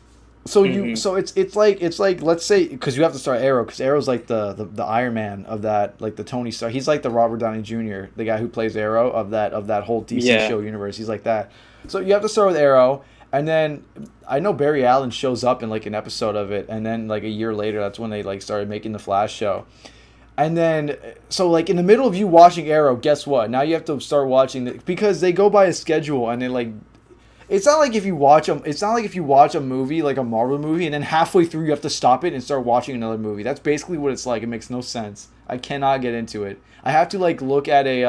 so it's like let's say, because you have to start Arrow, because Arrow's like the Iron Man of that, like the Tony Stark. He's like the Robert Downey Jr., the guy who plays Arrow of that whole DC
Yeah.
show universe. He's like that. So you have to start with Arrow, and then I know Barry Allen shows up in like an episode of it, and then like a year later, that's when they like started making the Flash show. And then, so like in the middle of you watching Arrow, guess what? Now you have to start watching because they go by a schedule, and they like. It's not like if you watch them. It's not like if you watch a movie, like a Marvel movie, and then halfway through you have to stop it and start watching another movie. That's basically what it's like. It makes no sense. I cannot get into it. I have to like look at a.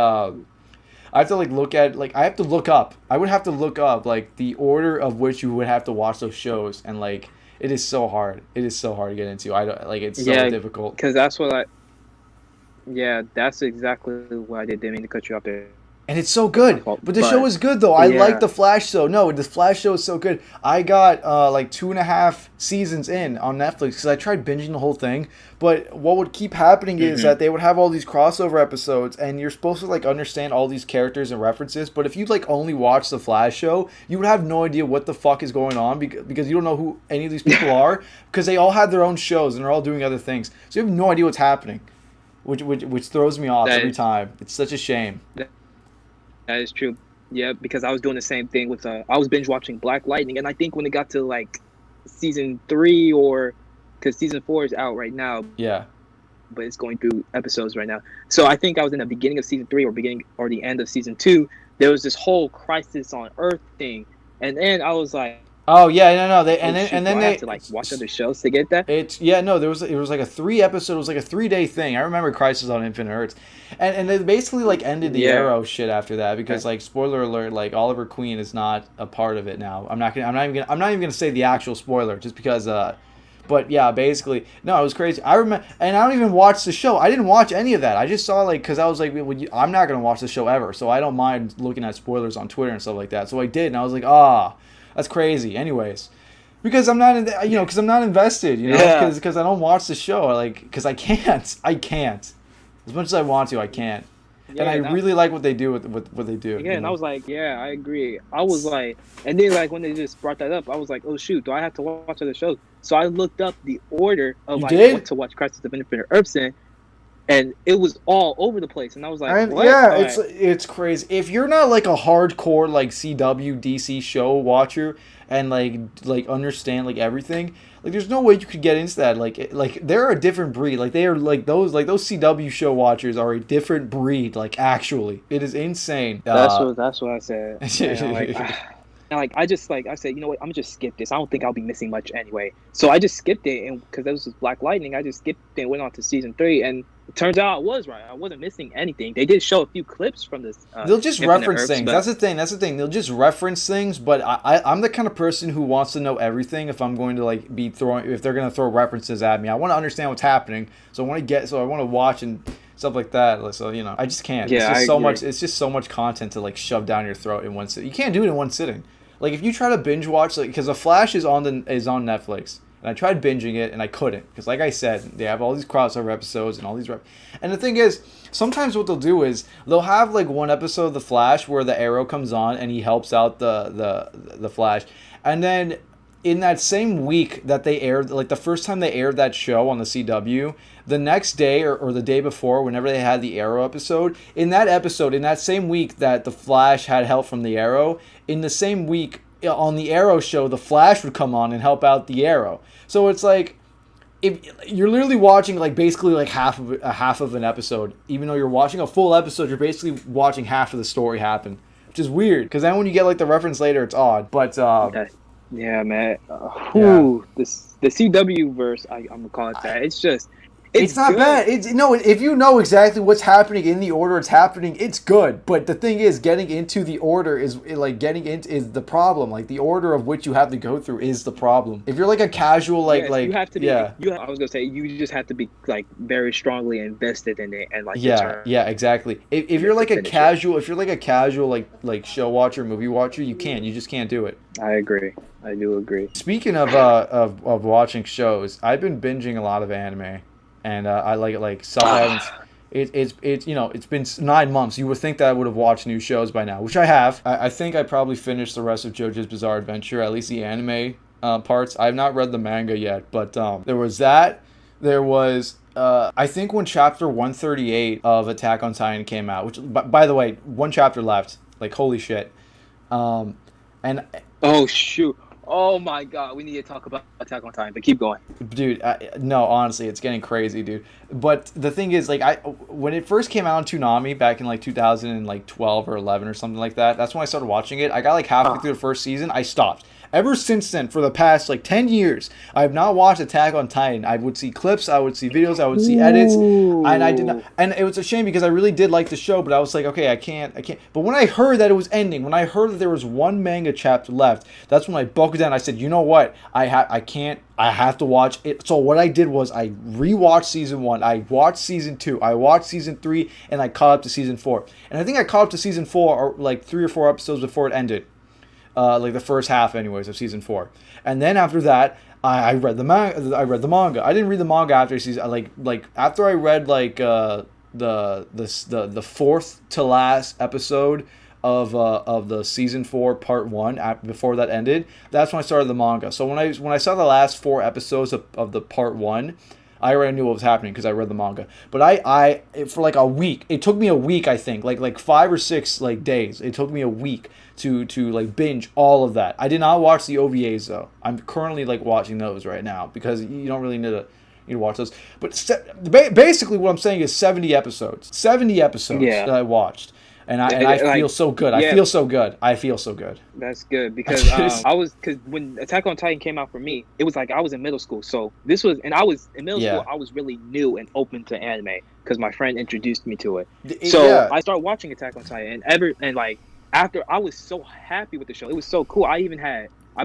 I have to like look at like I have to look up. I would have to look up like the order of which you would have to watch those shows, and like it is so hard. It is so hard to get into. I don't like it's so
Yeah,
difficult.
because that's what I. Yeah, that's exactly what I did. Didn't mean to cut you off there.
And it's so
That's my
good.
fault.
But the show is good though. I like
Yeah.
the Flash show. No, the Flash show is so good. I got like 2.5 seasons in on Netflix because I tried binging the whole thing. But what would keep happening is that they would have all these crossover episodes, and you're supposed to like understand all these characters and references. But if you like only watch the Flash show, you would have no idea what the fuck is going on because you don't know who any of these people are because they all have their own shows and they're all doing other things. So you have no idea what's happening, which throws me off
That
every
is-
time. It's such a shame.
That is true. Yeah, because I was doing the same thing with I was binge watching Black Lightning, and I think when it got to like season 3 or because season 4 is out right now,
Yeah.
but it's going through episodes right now. So I think I was in the beginning of season 3 or the end of season 2. There was this whole crisis on Earth thing, and then I was like,
Oh yeah, no. They
oh, shoot,
and
do
then
I
they
have to like watch other shows to get that.
It's yeah no there was it was like a 3 episode, it was like a 3 day thing. I remember Crisis on Infinite Earths, and they basically like ended the
Yeah.
Arrow shit after that because like spoiler alert, like Oliver Queen is not a part of it now. I'm not even gonna say the actual spoiler just because but yeah, basically no, it was crazy. I remember, and I don't even watch the show. I didn't watch any of that. I just saw like because I was like I'm not gonna watch the show ever, so I don't mind looking at spoilers on Twitter and stuff like that. So I did, and I was like that's crazy. Anyways. Because I'm not, because I'm not invested,
Yeah.
because I don't watch the show, like, because I can't, as much as I want to, I can't, and I really like what they do with what they do.
Yeah, and I was like, yeah, I agree. I was like, and then like when they just brought that up, I was like, oh shoot, do I have to watch other shows? So I looked up the order of
You
like
did?
what to watch Crisis of Infinite Earths in, and it was all over the place. And I was like,
And
what?
yeah,
Like,
it's crazy. If you're not like a hardcore like CW DC show watcher and like understand like everything, like there's no way you could get into that. Like they're a different breed. Like they are like those CW show watchers are a different breed. Like actually, it is insane.
that's what I said. And I'm like, and like I said, you know what? I'm gonna just skip this. I don't think I'll be missing much anyway. So I just skipped it, and because that was Black Lightning, I just skipped it and went on to season 3. And it turns out I was right. I wasn't missing anything. They did show a few clips from this.
They'll just
Infinite
reference
Earths,
things.
but-
That's the thing. They'll just reference things. But I'm the kind of person who wants to know everything. If I'm going to like be throwing, if they're going to throw references at me, I want to understand what's happening. So I want to watch and stuff like that. So I just can't.
Yeah,
it's just
I
so
agree.
much. It's just so much content to like shove down your throat in one sitting. You can't do it in one sitting. Like if you try to binge watch, like because The Flash is on Netflix. And I tried binging it, and I couldn't. Because like I said, they have all these crossover episodes and all these... And the thing is, sometimes what they'll do is, they'll have like one episode of The Flash where the Arrow comes on, and he helps out the Flash. And then, in that same week that they aired... Like the first time they aired that show on the CW, the next day, or the day before, whenever they had the Arrow episode, in that same week that the Flash had help from the Arrow, in the same week... on the Arrow show, the Flash would come on and help out the Arrow. So it's like if you're literally watching like basically like half of an episode, even though you're watching a full episode, you're basically watching half of the story happen, which is weird. Because then when you get like the reference later, it's odd. But
yeah, man.
yeah.
The CW verse, I'm gonna call it that. It's just,
It's not
good.
bad. It's no, if you know exactly what's happening in the order it's happening, it's good. But the thing is, getting into the order is the problem. Like the order of which you have to go through is the problem. If you're like a casual
Yes, you have to be. I was gonna say you just have to be like very strongly invested in it and like determined.
Yeah, exactly. If you're like a casual, like show watcher, movie watcher, you just can't do it.
I agree. I do agree.
Speaking of watching shows, I've been binging a lot of anime. And I like it. Like some haven't. It's you know, it's been 9 months. You would think that I would have watched new shows by now, which I have. I think I probably finished the rest of JoJo's Bizarre Adventure, at least the anime parts. I have not read the manga yet, but there was that. There was I think when chapter 138 of Attack on Titan came out, which by the way, one chapter left. Like holy shit. And
oh shoot. Oh my god, we need to talk about Attack on Titan, but keep going.
Dude, no, honestly, it's getting crazy, dude. But the thing is, like, when it first came out on Toonami back in like 2012 or 11 or something like that, that's when I started watching it. I got like halfway through the first season, I stopped. Ever since then, for the past like 10 years, I have not watched Attack on Titan. I would see clips, I would see videos, I would see edits, and I did not. And it was a shame because I really did like the show, but I was like, okay, I can't. But when I heard that it was ending, when I heard that there was one manga chapter left, that's when I buckled down. I said, you know what? I have to watch it. So what I did was I rewatched season 1, I watched season 2, I watched season 3, and I caught up to season 4. And I think I caught up to season 4 or like 3 or 4 episodes before it ended. Like the first half, anyways, of season 4, and then after that, I read the manga. I didn't read the manga after season. Like after I read like the fourth to last episode of the season 4 part 1 before that ended. That's when I started the manga. So when I saw the last 4 episodes of the part 1. I already knew what was happening because I read the manga. But I for like a week, it took me a week, I think, like 5 or 6 like days. It took me a week to like binge all of that. I did not watch the OVAs though. I'm currently like watching those right now because you don't really need to watch those. But basically, what I'm saying is 70 episodes. 70 episodes that I watched. And I feel so good. I feel so good. I feel so good.
That's good because because when Attack on Titan came out for me, it was like I was in middle school. So I was in middle school. I was really new and open to anime because my friend introduced me to it. So I started watching Attack on Titan, and like after, I was so happy with the show. It was so cool. I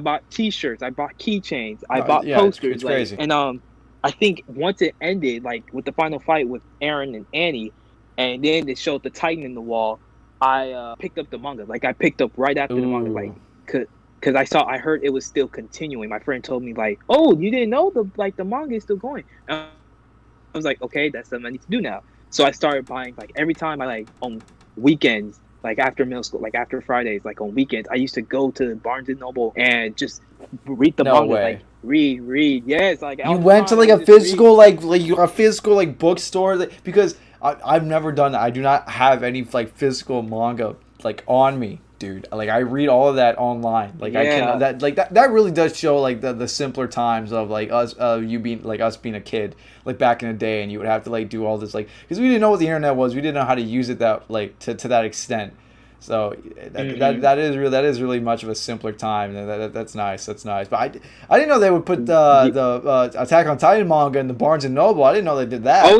bought T-shirts, I bought keychains, I bought posters.
It's crazy.
And I think once it ended, like with the final fight with Eren and Annie, and then they showed the Titan in the wall. I picked up the manga. Like I picked up right after the manga, like because I heard it was still continuing. My friend told me like, "Oh, you didn't know the manga is still going." And I was like, "Okay, that's something I need to do now." So I started buying like every time I like on weekends, like after middle school, like after Fridays, like on weekends, I used to go to Barnes and Noble and just read the manga.
Way.
Like read. Yes, like
you went to like a physical like bookstore because. I've never done that. I do not have any like physical manga like on me, dude. Like I read all of that online. Like I can that really does show like the simpler times of like us us being a kid like back in the day, and you would have to like do all this like because we didn't know what the internet was. We didn't know how to use it that like to that extent. So that is really much of a simpler time. That's nice. But I didn't know they would put the Attack on Titan manga in the Barnes and Noble. I didn't know they did that.
Oh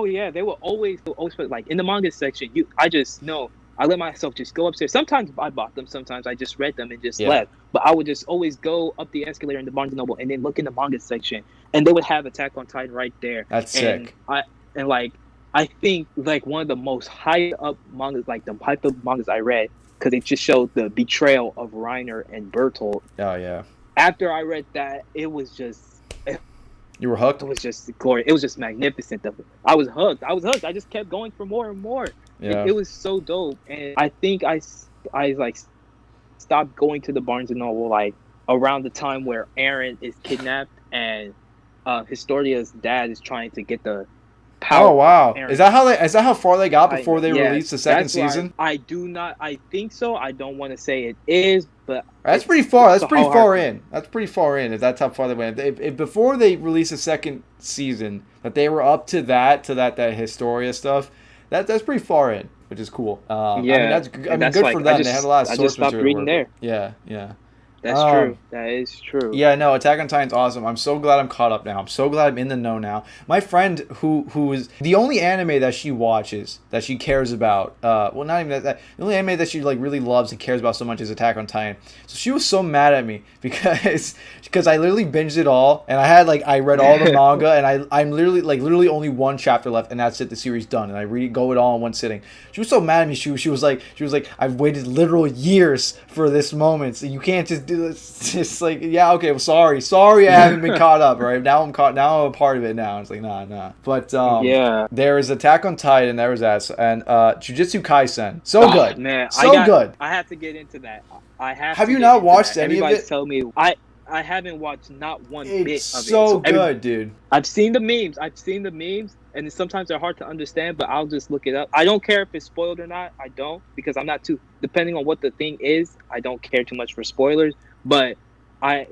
yeah. They will always put like in the manga section. I just know. I let myself just go upstairs. Sometimes I bought them. Sometimes I just read them and just left. But I would just always go up the escalator in the Barnes and Noble and then look in the manga section, and they would have Attack on Titan right there.
That's sick.
I think like one of the most hyped up mangas, like the hyped up mangas I read, because it just showed the betrayal of Reiner and Bertolt.
Oh yeah.
After I read that, it was just.
You were hooked.
It was just glorious. It was just magnificent. I was hooked. I just kept going for more and more.
Yeah.
It was so dope, and I think I like stopped going to the Barnes and Noble like around the time where Eren is kidnapped and Historia's dad is trying to get the
Oh
powerful.
wow,
Aaron.
is that how far they got before they
Yeah,
released the second
that's why
season?
I do not. I think so. I don't want to say it is, but
That's pretty
it's
far. That's
so
pretty
hard
far
for me.
in. That's pretty far in. If that's how far they went. If before they released the second season, that they were up to that Historia stuff, that's pretty far in, which is cool. I mean
Yeah,
that's I
and
mean
that's
good for
like
them. They have a lot of
I just
source
stopped
material to
reading
work with.
there.
Yeah, yeah.
That's
Um,
true. That is true.
Yeah, no, Attack on Titan's awesome. I'm so glad I'm caught up now. I'm so glad I'm in the know now. My friend who is the only anime that she watches, that she cares about, well not even that, the only anime that she like really loves and cares about so much is Attack on Titan. So she was so mad at me because I literally binged it all and I read all the manga and I'm literally only one chapter left and that's it, the series done, and I go it all in one sitting. She was so mad at me. She was like I've waited literal years for this moment. So you can't just do this. It's like, yeah, okay, well, sorry, I haven't been caught up. Right now, now I'm a part of it now. It's like, nah. But
Yeah.
there is Attack on Titan. There was that, and Jujutsu Kaisen. So
Oh
good,
man,
so good.
I have to get into that. I
Have
to
you
get
not
into
watched
that.
any of
Everybody's
it?
telling me I haven't watched not one bit
It's
of it.
so
So
good, dude.
I've seen the memes. And sometimes they're hard to understand. But I'll just look it up. I don't care if it's spoiled or not. I don't, because I'm not too. Depending on what the thing is, I don't care too much for spoilers. But I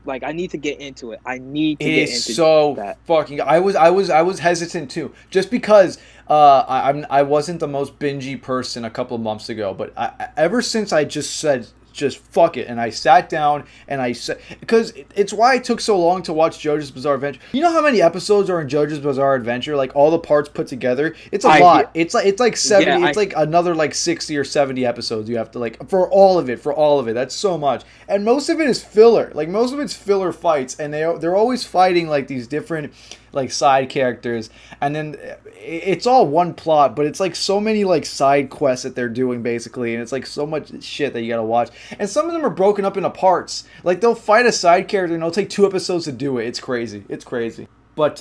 I need to get into it. I need to
It
get
is
into
so
that.
fucking. I was hesitant too, just because I wasn't the most bingy person a couple of months ago, but ever since I just said just fuck it, and I sat down and I said, because it's why it took so long to watch JoJo's Bizarre Adventure. You know how many episodes are in JoJo's Bizarre Adventure? Like all the parts put together, it's a lot. It's like 70.
Yeah,
It's like another like 60 or 70 episodes you have to like for all of it. That's so much, and most of it is filler. Like most of it's filler fights, and they're always fighting like these different like side characters, and then it's all one plot, but it's like so many like side quests that they're doing basically, and it's like so much shit that you gotta watch, and some of them are broken up into parts. Like they'll fight a side character and it'll take 2 episodes to do it. It's crazy. But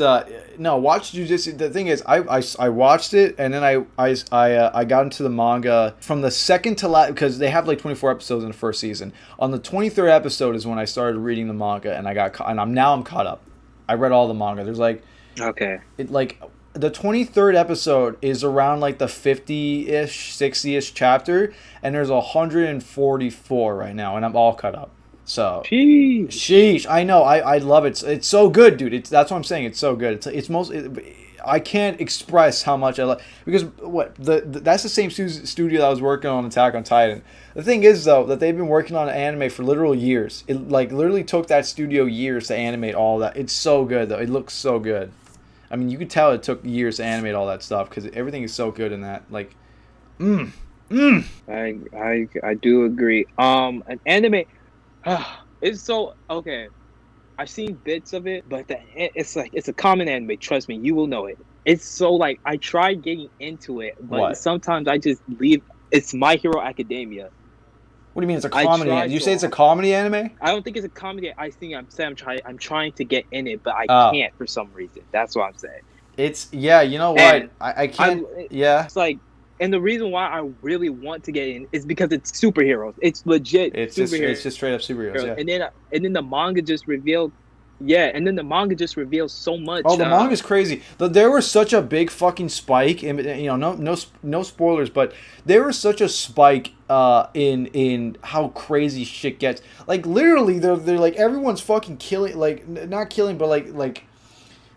no, watch Jujutsu. The thing is, I watched it, and then I got into the manga from the second to last, because they have like 24 episodes in the first season. On the 23rd episode is when I started reading the manga, and I'm caught up. I read all the manga. There's like,
okay.
it like the 23rd episode is around like the 50-ish, 60-ish chapter, and there's 144 right now, and I'm all caught up. So sheesh, I know, I love it. It's so good, dude. That's what I'm saying. It's so good. I can't express how much I love, because that's the same studio that was working on Attack on Titan. The thing is though that they've been working on anime for literal years. It like literally took that studio years to animate all that. It's so good though. It looks so good. I mean, you could tell it took years to animate all that stuff because everything is so good in that. Like,
I do agree. An anime, it's so okay. I've seen bits of it, but it's a common anime. Trust me, you will know it. It's so like I tried getting into it, but
What?
sometimes I just leave. It's My Hero Academia.
What do you mean it's a
I
comedy?
tried
Did you
so
say it's a
hard.
comedy anime?
I don't think it's a comedy. I think I'm trying to get in it, but I
Oh.
can't for some reason. That's what I'm saying.
It's, yeah, you know what?
And
I can't.
I'm-
Yeah.
It's like, and the reason why I really want to get in is because it's superheroes. It's legit
It's
superheroes.
just straight up superheroes. Yeah.
And then the manga just revealed. Yeah, and then the manga just reveals so much.
Oh, the manga's crazy. There was such a big fucking spike, in, you know, no spoilers, but there was such a spike in how crazy shit gets. Like literally, they're like everyone's fucking killing, like not killing, but like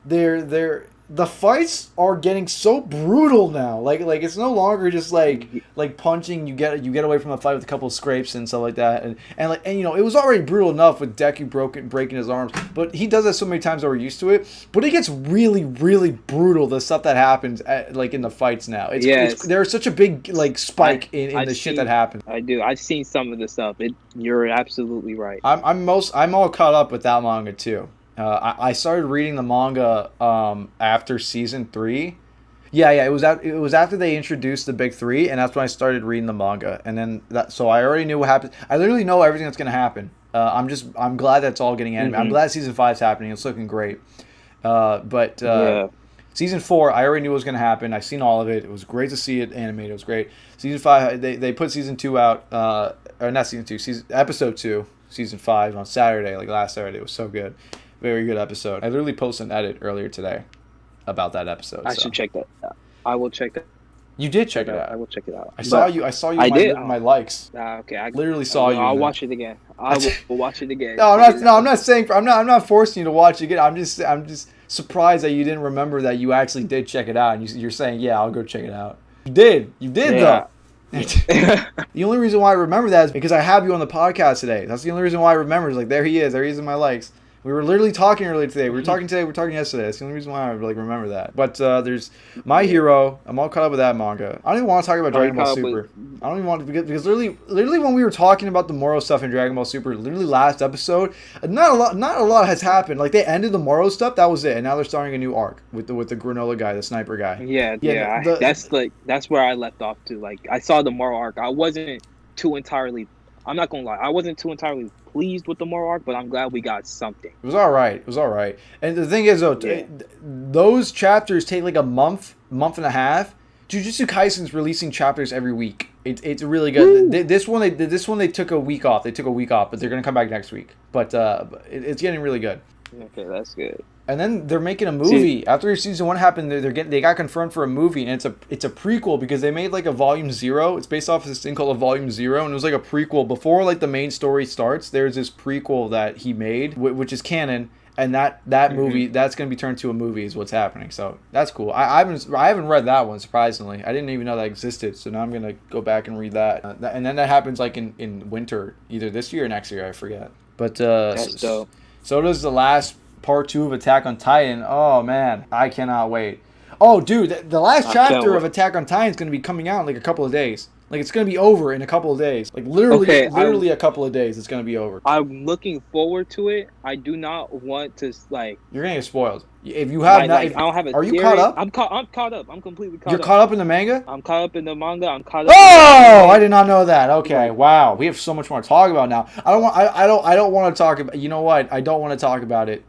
they're the fights are getting so brutal now. Like it's no longer just like punching. You get away from the fight with a couple of scrapes and stuff like that. And you know, it was already brutal enough with Deku breaking his arms, but he does that so many times that we're used to it. But it gets really really brutal. The stuff that happens like in the fights now. There's such a big like spike in the shit that happens.
I do. I've seen some of the stuff. You're absolutely right.
I'm all caught up with that manga too. I started reading the manga after season 3. Yeah, it was after they introduced the big 3, and that's when I started reading the manga. And then so I already knew what happened. I literally know everything that's gonna happen. I'm glad that's all getting animated. I'm glad season 5's happening. It's looking great. Season 4, I already knew what was gonna happen. I've seen all of it. It was great to see it animated. It was great. Season 5, they put season 2 out, or not season 2, episode 2, season 5 on Saturday, like last Saturday. It was so good. Very good episode. I literally posted an edit earlier today. about that episode.
I should check that out. I will check that.
You did check it out.
I will check it out.
I saw you. I saw you.
I
in
did.
My likes.
Okay. I
Literally saw you.
I'll watch it again. I will watch it again.
No, I'm not. No, I'm not saying. I'm not forcing you to watch it again. I'm just surprised that you didn't remember that you actually did check it out. And you're saying, yeah, I'll go check it out. You did.
Yeah.
Though. The only reason why I remember that is because I have you on the podcast today. That's the only reason why I remember. Is like there he is in my likes. We were literally talking earlier today. We were talking today. We were talking yesterday. That's the only reason why I like remember that. But there's My Hero. I'm all caught up with that manga. I don't even want to talk about Dragon Ball Super. I don't even want to because literally when we were talking about the Moro stuff in Dragon Ball Super, literally last episode, not a lot has happened. Like they ended the Moro stuff. That was it. And now they're starting a new arc with the granola guy, the sniper guy.
Yeah. That's where I left off too. Like I saw the Moro arc. I'm not gonna lie. I wasn't too entirely pleased with the Moro arc, but I'm glad we got something.
It was all right. And the thing is, though, those chapters take like a month and a half. Jujutsu Kaisen's releasing chapters every week. It's really good. This one they took a week off. But they're gonna come back next week. But it's getting really good.
Okay, that's good.
And then they're making a movie. After season 1 happened, they got confirmed for a movie, and it's a prequel because they made like a volume 0. It's based off of this thing called a volume 0, and it was like a prequel before like the main story starts. There's this prequel that he made, which is canon, and that movie that's gonna be turned to a movie is what's happening. So that's cool. I haven't read that one, surprisingly. I didn't even know that existed. So now I'm gonna go back and read that. And then that happens like in winter, either this year or next year. I forget. But
that's dope.
So does the last part 2 of Attack on Titan. Oh man, I cannot wait. Oh dude, the last chapter of Attack on Titan is going to be coming out in like a couple of days. Like it's going to be over in a couple of days. Like literally a couple of days it's going to be over.
I'm looking forward to it. I do not want to like.
You're going to get spoiled. If you have
I don't have a
Are you
theory.
caught up?
I'm caught up. I'm completely caught up.
You're caught up in the manga?
I'm caught up in the manga. I'm caught up.
Oh, I did not know that. Okay, wow. We have so much more to talk about now. I don't want to talk about. You know what? I don't want to talk about it.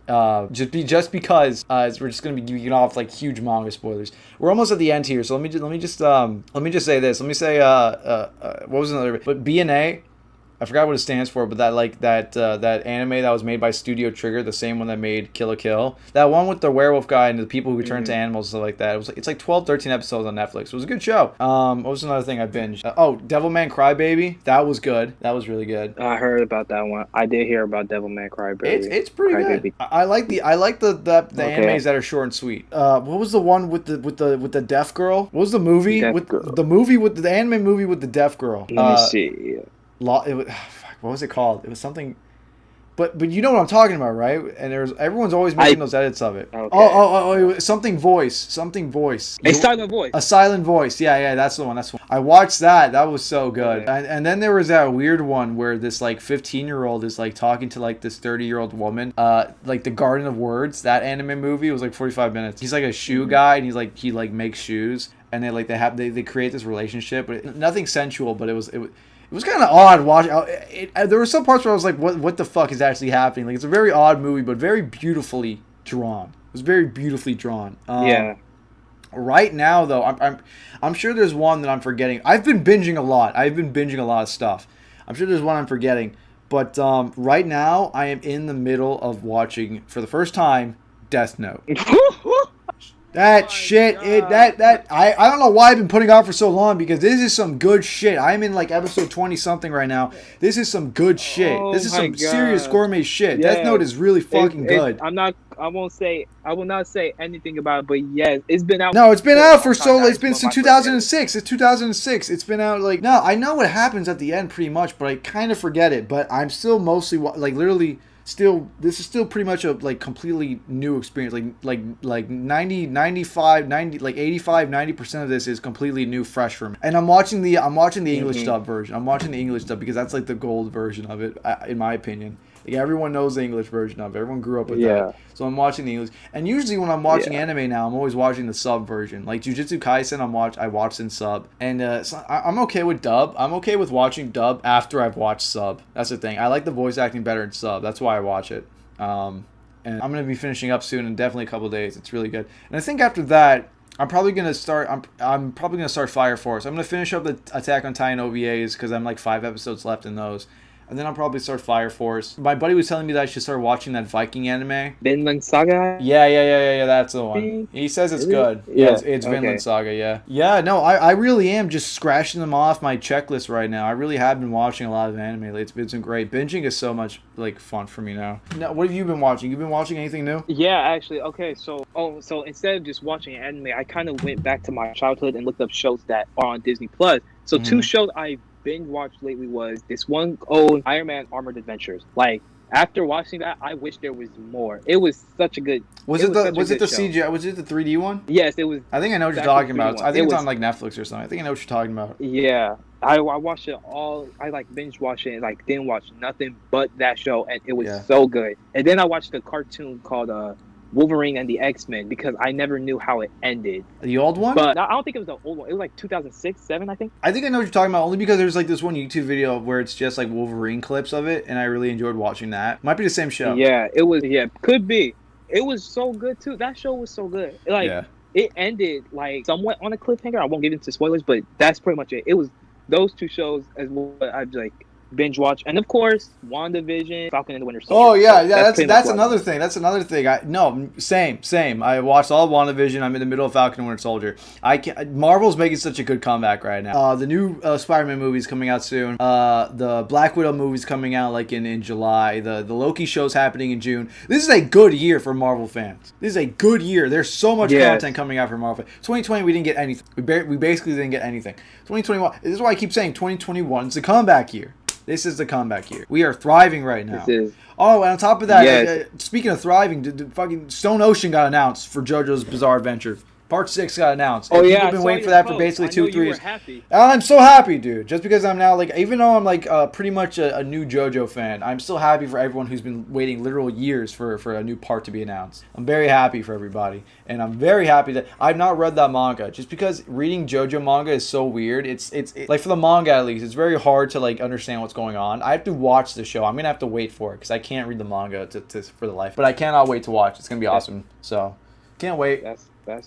Just because we're just gonna be giving off like huge manga spoilers. We're almost at the end here, so let me just say this. Let me say what was another? But BNA. I forgot what it stands for, but that anime that was made by Studio Trigger, the same one that made Kill la Kill, that one with the werewolf guy and the people who turn to animals and stuff like that. It's like 12, 13 episodes on Netflix. It was a good show. What was another thing I binged? Devilman Crybaby. That was good. That was really good.
I heard about that one. I did hear about Devilman Crybaby.
It's pretty good. I like the animes that are short and sweet. What was the one with the deaf girl? What was the movie with the anime movie with the deaf girl?
Let me see.
What was it called? It was something, but you know what I'm talking about, right? And everyone's always making those edits of it.
Okay.
It was something voice.
A silent voice.
A silent voice. Yeah, that's the one. I watched that. That was so good.
Okay.
And then there was that weird one where this like 15-year-old is like talking to like this 30-year-old woman. Like the Garden of Words. That anime movie was like 45 minutes. He's like a shoe guy, and he makes shoes, and they create this relationship, but nothing sensual. But it was kind of odd watching. There were some parts where I was like, "What the fuck is actually happening?" Like it's a very odd movie, but very beautifully drawn. It was very beautifully drawn.
Yeah.
Right now, though, I'm sure there's one that I'm forgetting. I've been binging a lot. Of stuff. I'm sure there's one I'm forgetting. But right now, I am in the middle of watching for the first time Death Note. That shit, I don't know why I've been putting out for so long, because this is some good shit. I'm in like episode 20 something right now. This is some good shit. This is some serious gourmet shit.
Yeah.
Death Note is really fucking good.
I will not say anything about it, but yes, it's been out.
No, it's been out for so long. It's been since 2006. It's 2006. It's been out like, no, I know what happens at the end pretty much, but I kind of forget it. But I'm still mostly like literally. This is still pretty much a like completely new experience. Like 90, 95, 90, like 85, 90% of this is completely new, fresh for me. And I'm watching the English dub version. I'm watching the English dub because that's like the gold version of it, in my opinion. Like everyone knows the English version of it. Everyone grew up with that. So I'm watching the English. And usually when I'm watching anime now, I'm always watching the sub version. Like Jujutsu Kaisen, I watched in sub. And so I'm okay with dub. I'm okay with watching dub after I've watched sub. That's the thing. I like the voice acting better in sub. That's why I watch it. And I'm going to be finishing up soon in definitely a couple of days. It's really good. And I think after that, I'm probably gonna start Fire Force. I'm gonna finish up the Attack on Titan OVAs because I'm like 5 episodes left in those. and then I'll probably start Fire Force. My buddy was telling me that I should start watching that Viking anime.
Vinland Saga.
Yeah, that's the one. He says it's good. Yeah, it's
Okay.
Vinland Saga, yeah. Yeah, no, I really am just scratching them off my checklist right now. I really have been watching a lot of anime lately. It's been great. Binging is so much, like, fun for me now. Now, what have you been watching? You been watching anything new?
Yeah, actually. Okay, so instead of just watching anime, I kind of went back to my childhood and looked up shows that are on Disney Plus. So two shows I binge watched lately was this one old Iron Man Armored Adventures. Like, after watching that, I wish there was more. It was such a good.
Was it the CGI? Was it the 3D one?
Yes, it was.
I think I know what you're talking about. I think it's on like Netflix or something. I think I know what you're talking about.
Yeah, I watched it all. I like binge watched it and like didn't watch nothing but that show, and it was so good. And then I watched a cartoon called Wolverine and the X-Men because I never knew how it ended.
The old one?
But I don't think it was the old one. It was like 2006, 2007, I think.
I think I know what you're talking about only because there's like this one YouTube video where it's just like Wolverine clips of it, and I really enjoyed watching that. Might be the same show.
Yeah, it was. Yeah, could be. It was so good too. That show was so good. Like it ended like somewhat on a cliffhanger. I won't get into spoilers, but that's pretty much it. It was those two shows as well. I'd like binge watch, and of course WandaVision, Falcon and the Winter Soldier.
Oh yeah, that's another thing. That's another thing. Same. I watched all of WandaVision. I'm in the middle of Falcon and Winter Soldier. Marvel's making such a good comeback right now. The new Spider-Man movie's coming out soon. The Black Widow movie's coming out like in July. The Loki show's happening in June. This is a good year for Marvel fans. This is a good year. There's so much content coming out for Marvel. 2020 we didn't get anything. We basically didn't get anything. 2021. This is why I keep saying 2021 is the comeback year. This is the comeback year. We are thriving right now. Oh, and on top of that, speaking of thriving, the fucking Stone Ocean got announced for JoJo's Bizarre Adventure. Part 6 got announced.
Oh, yeah.
I've been waiting for that for basically 2-3 years.
Happy.
I'm so happy, dude. Just because I'm now, like, even though I'm, like, pretty much a new JoJo fan, I'm still happy for everyone who's been waiting literal years for a new part to be announced. I'm very happy for everybody. And I'm very happy that I've not read that manga. Just because reading JoJo manga is so weird. It's like, for the manga, at least, it's very hard to, like, understand what's going on. I have to watch the show. I'm going to have to wait for it because I can't read the manga for the life. But I cannot wait to watch. It's going to be awesome. So, can't wait.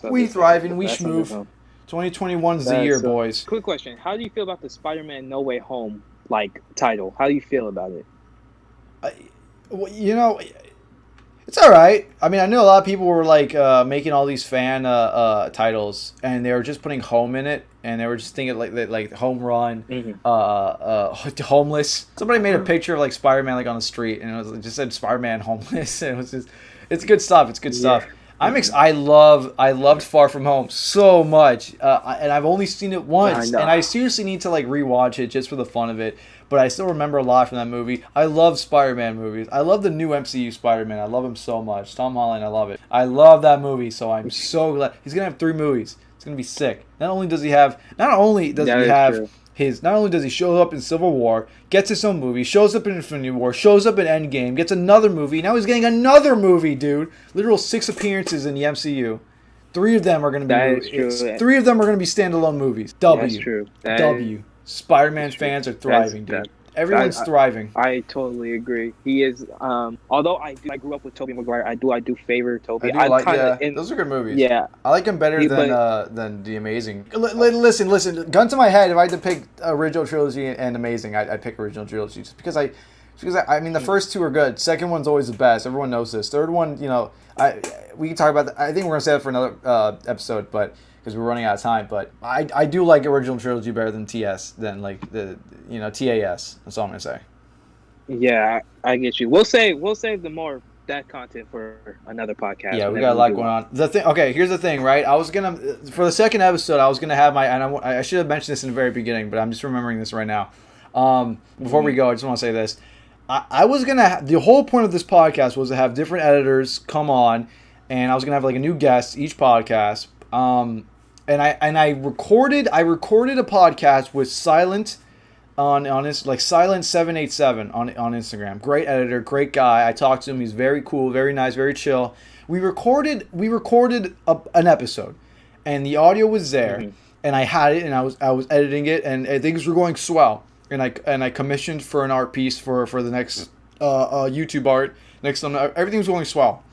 We thriving, we schmoof. 2021's the year, boys.
Quick question: how do you feel about the Spider-Man No Way Home title? How do you feel about it?
It's all right. I mean, I know a lot of people were like making all these fan titles, and they were just putting home in it, and they were just thinking like home run, homeless. Somebody made a picture of like Spider-Man like on the street, and it just said Spider-Man homeless. And it was just, it's good stuff. It's good stuff. I loved Far From Home so much, and I've only seen it once, and I seriously need to like rewatch it just for the fun of it. But I still remember a lot from that movie. I love Spider-Man movies. I love the new MCU Spider-Man. I love him so much. Tom Holland, I love it. I love that movie, so I'm so glad he's gonna have 3 movies. It's gonna be sick. Not only does he show up in Civil War, gets his own movie, shows up in Infinity War, shows up in Endgame, gets another movie. Now he's getting another movie, dude. Literal 6 appearances in the MCU. 3 of them are going to be 3 of them are going to be standalone movies.
That's true.
Spider-Man fans are thriving, dude. Everyone's thriving.
I totally agree. He is. Although I grew up with Tobey Maguire, I do favor Tobey.
Those are good movies. Yeah, I like him better than The Amazing. Listen. Gun to my head, if I had to pick original trilogy and Amazing, I'd pick original trilogy just because I mean the first 2 are good. Second one's always the best. Everyone knows this. Third one, we can talk about that. I think we're gonna say that for another episode, but. Because we're running out of time, but I do like original trilogy better than TAS. That's all I'm gonna say.
Yeah, I get you. We'll save that content for another podcast.
Yeah, we got a lot going on. Here's the thing, right? I was gonna for the second episode, I was gonna have I should have mentioned this in the very beginning, but I'm just remembering this right now. Before we go, I just want to say this. I was gonna the whole point of this podcast was to have different editors come on, and I was gonna have like a new guest each podcast. And I recorded a podcast with Silent on his like Silent787 on Instagram. Great editor, great guy. I talked to him. He's very cool, very nice, very chill. We recorded an episode, and the audio was there, and I had it, and I was editing it, and things were going swell. And I commissioned for an art piece for the next YouTube art. Everything was going swell.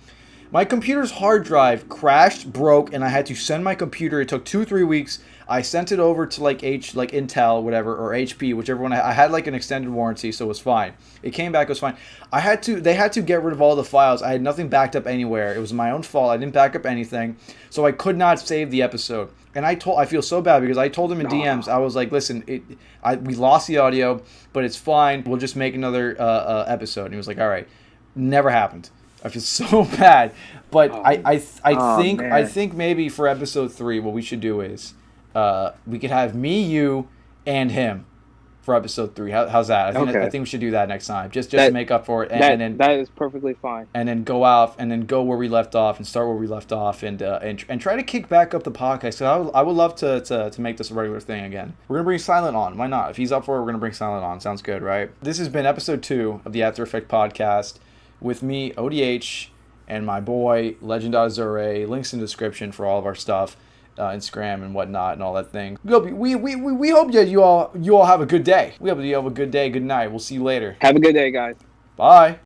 My computer's hard drive crashed, broke, and I had to send my computer. It took 2-3 weeks. I sent it over to like Intel, whatever, or HP, whichever one. I had like an extended warranty, so it was fine. It came back, it was fine. They had to get rid of all the files. I had nothing backed up anywhere. It was my own fault. I didn't back up anything, so I could not save the episode. And I feel so bad because I told him in DMs. I was like, listen, we lost the audio, but it's fine. We'll just make another episode. And he was like, all right. Never happened. I feel so bad, but I think maybe for episode 3, what we should do is we could have me, you, and him for episode 3. How's that? I think we should do that next time, just to make up for it, and then
that is perfectly fine.
And then go out and then go where we left off and start where we left off and try to kick back up the podcast. So I would love to make this a regular thing again. We're gonna bring Silent on. Why not? If he's up for it, we're gonna bring Silent on. Sounds good, right? This has been episode 2 of the After Effect podcast. With me, ODH, and my boy, Legend.Azure. Links in the description for all of our stuff, Instagram and whatnot and all that thing. We hope that you all have a good day. We hope that you have a good day, good night. We'll see you later.
Have a good day, guys.
Bye.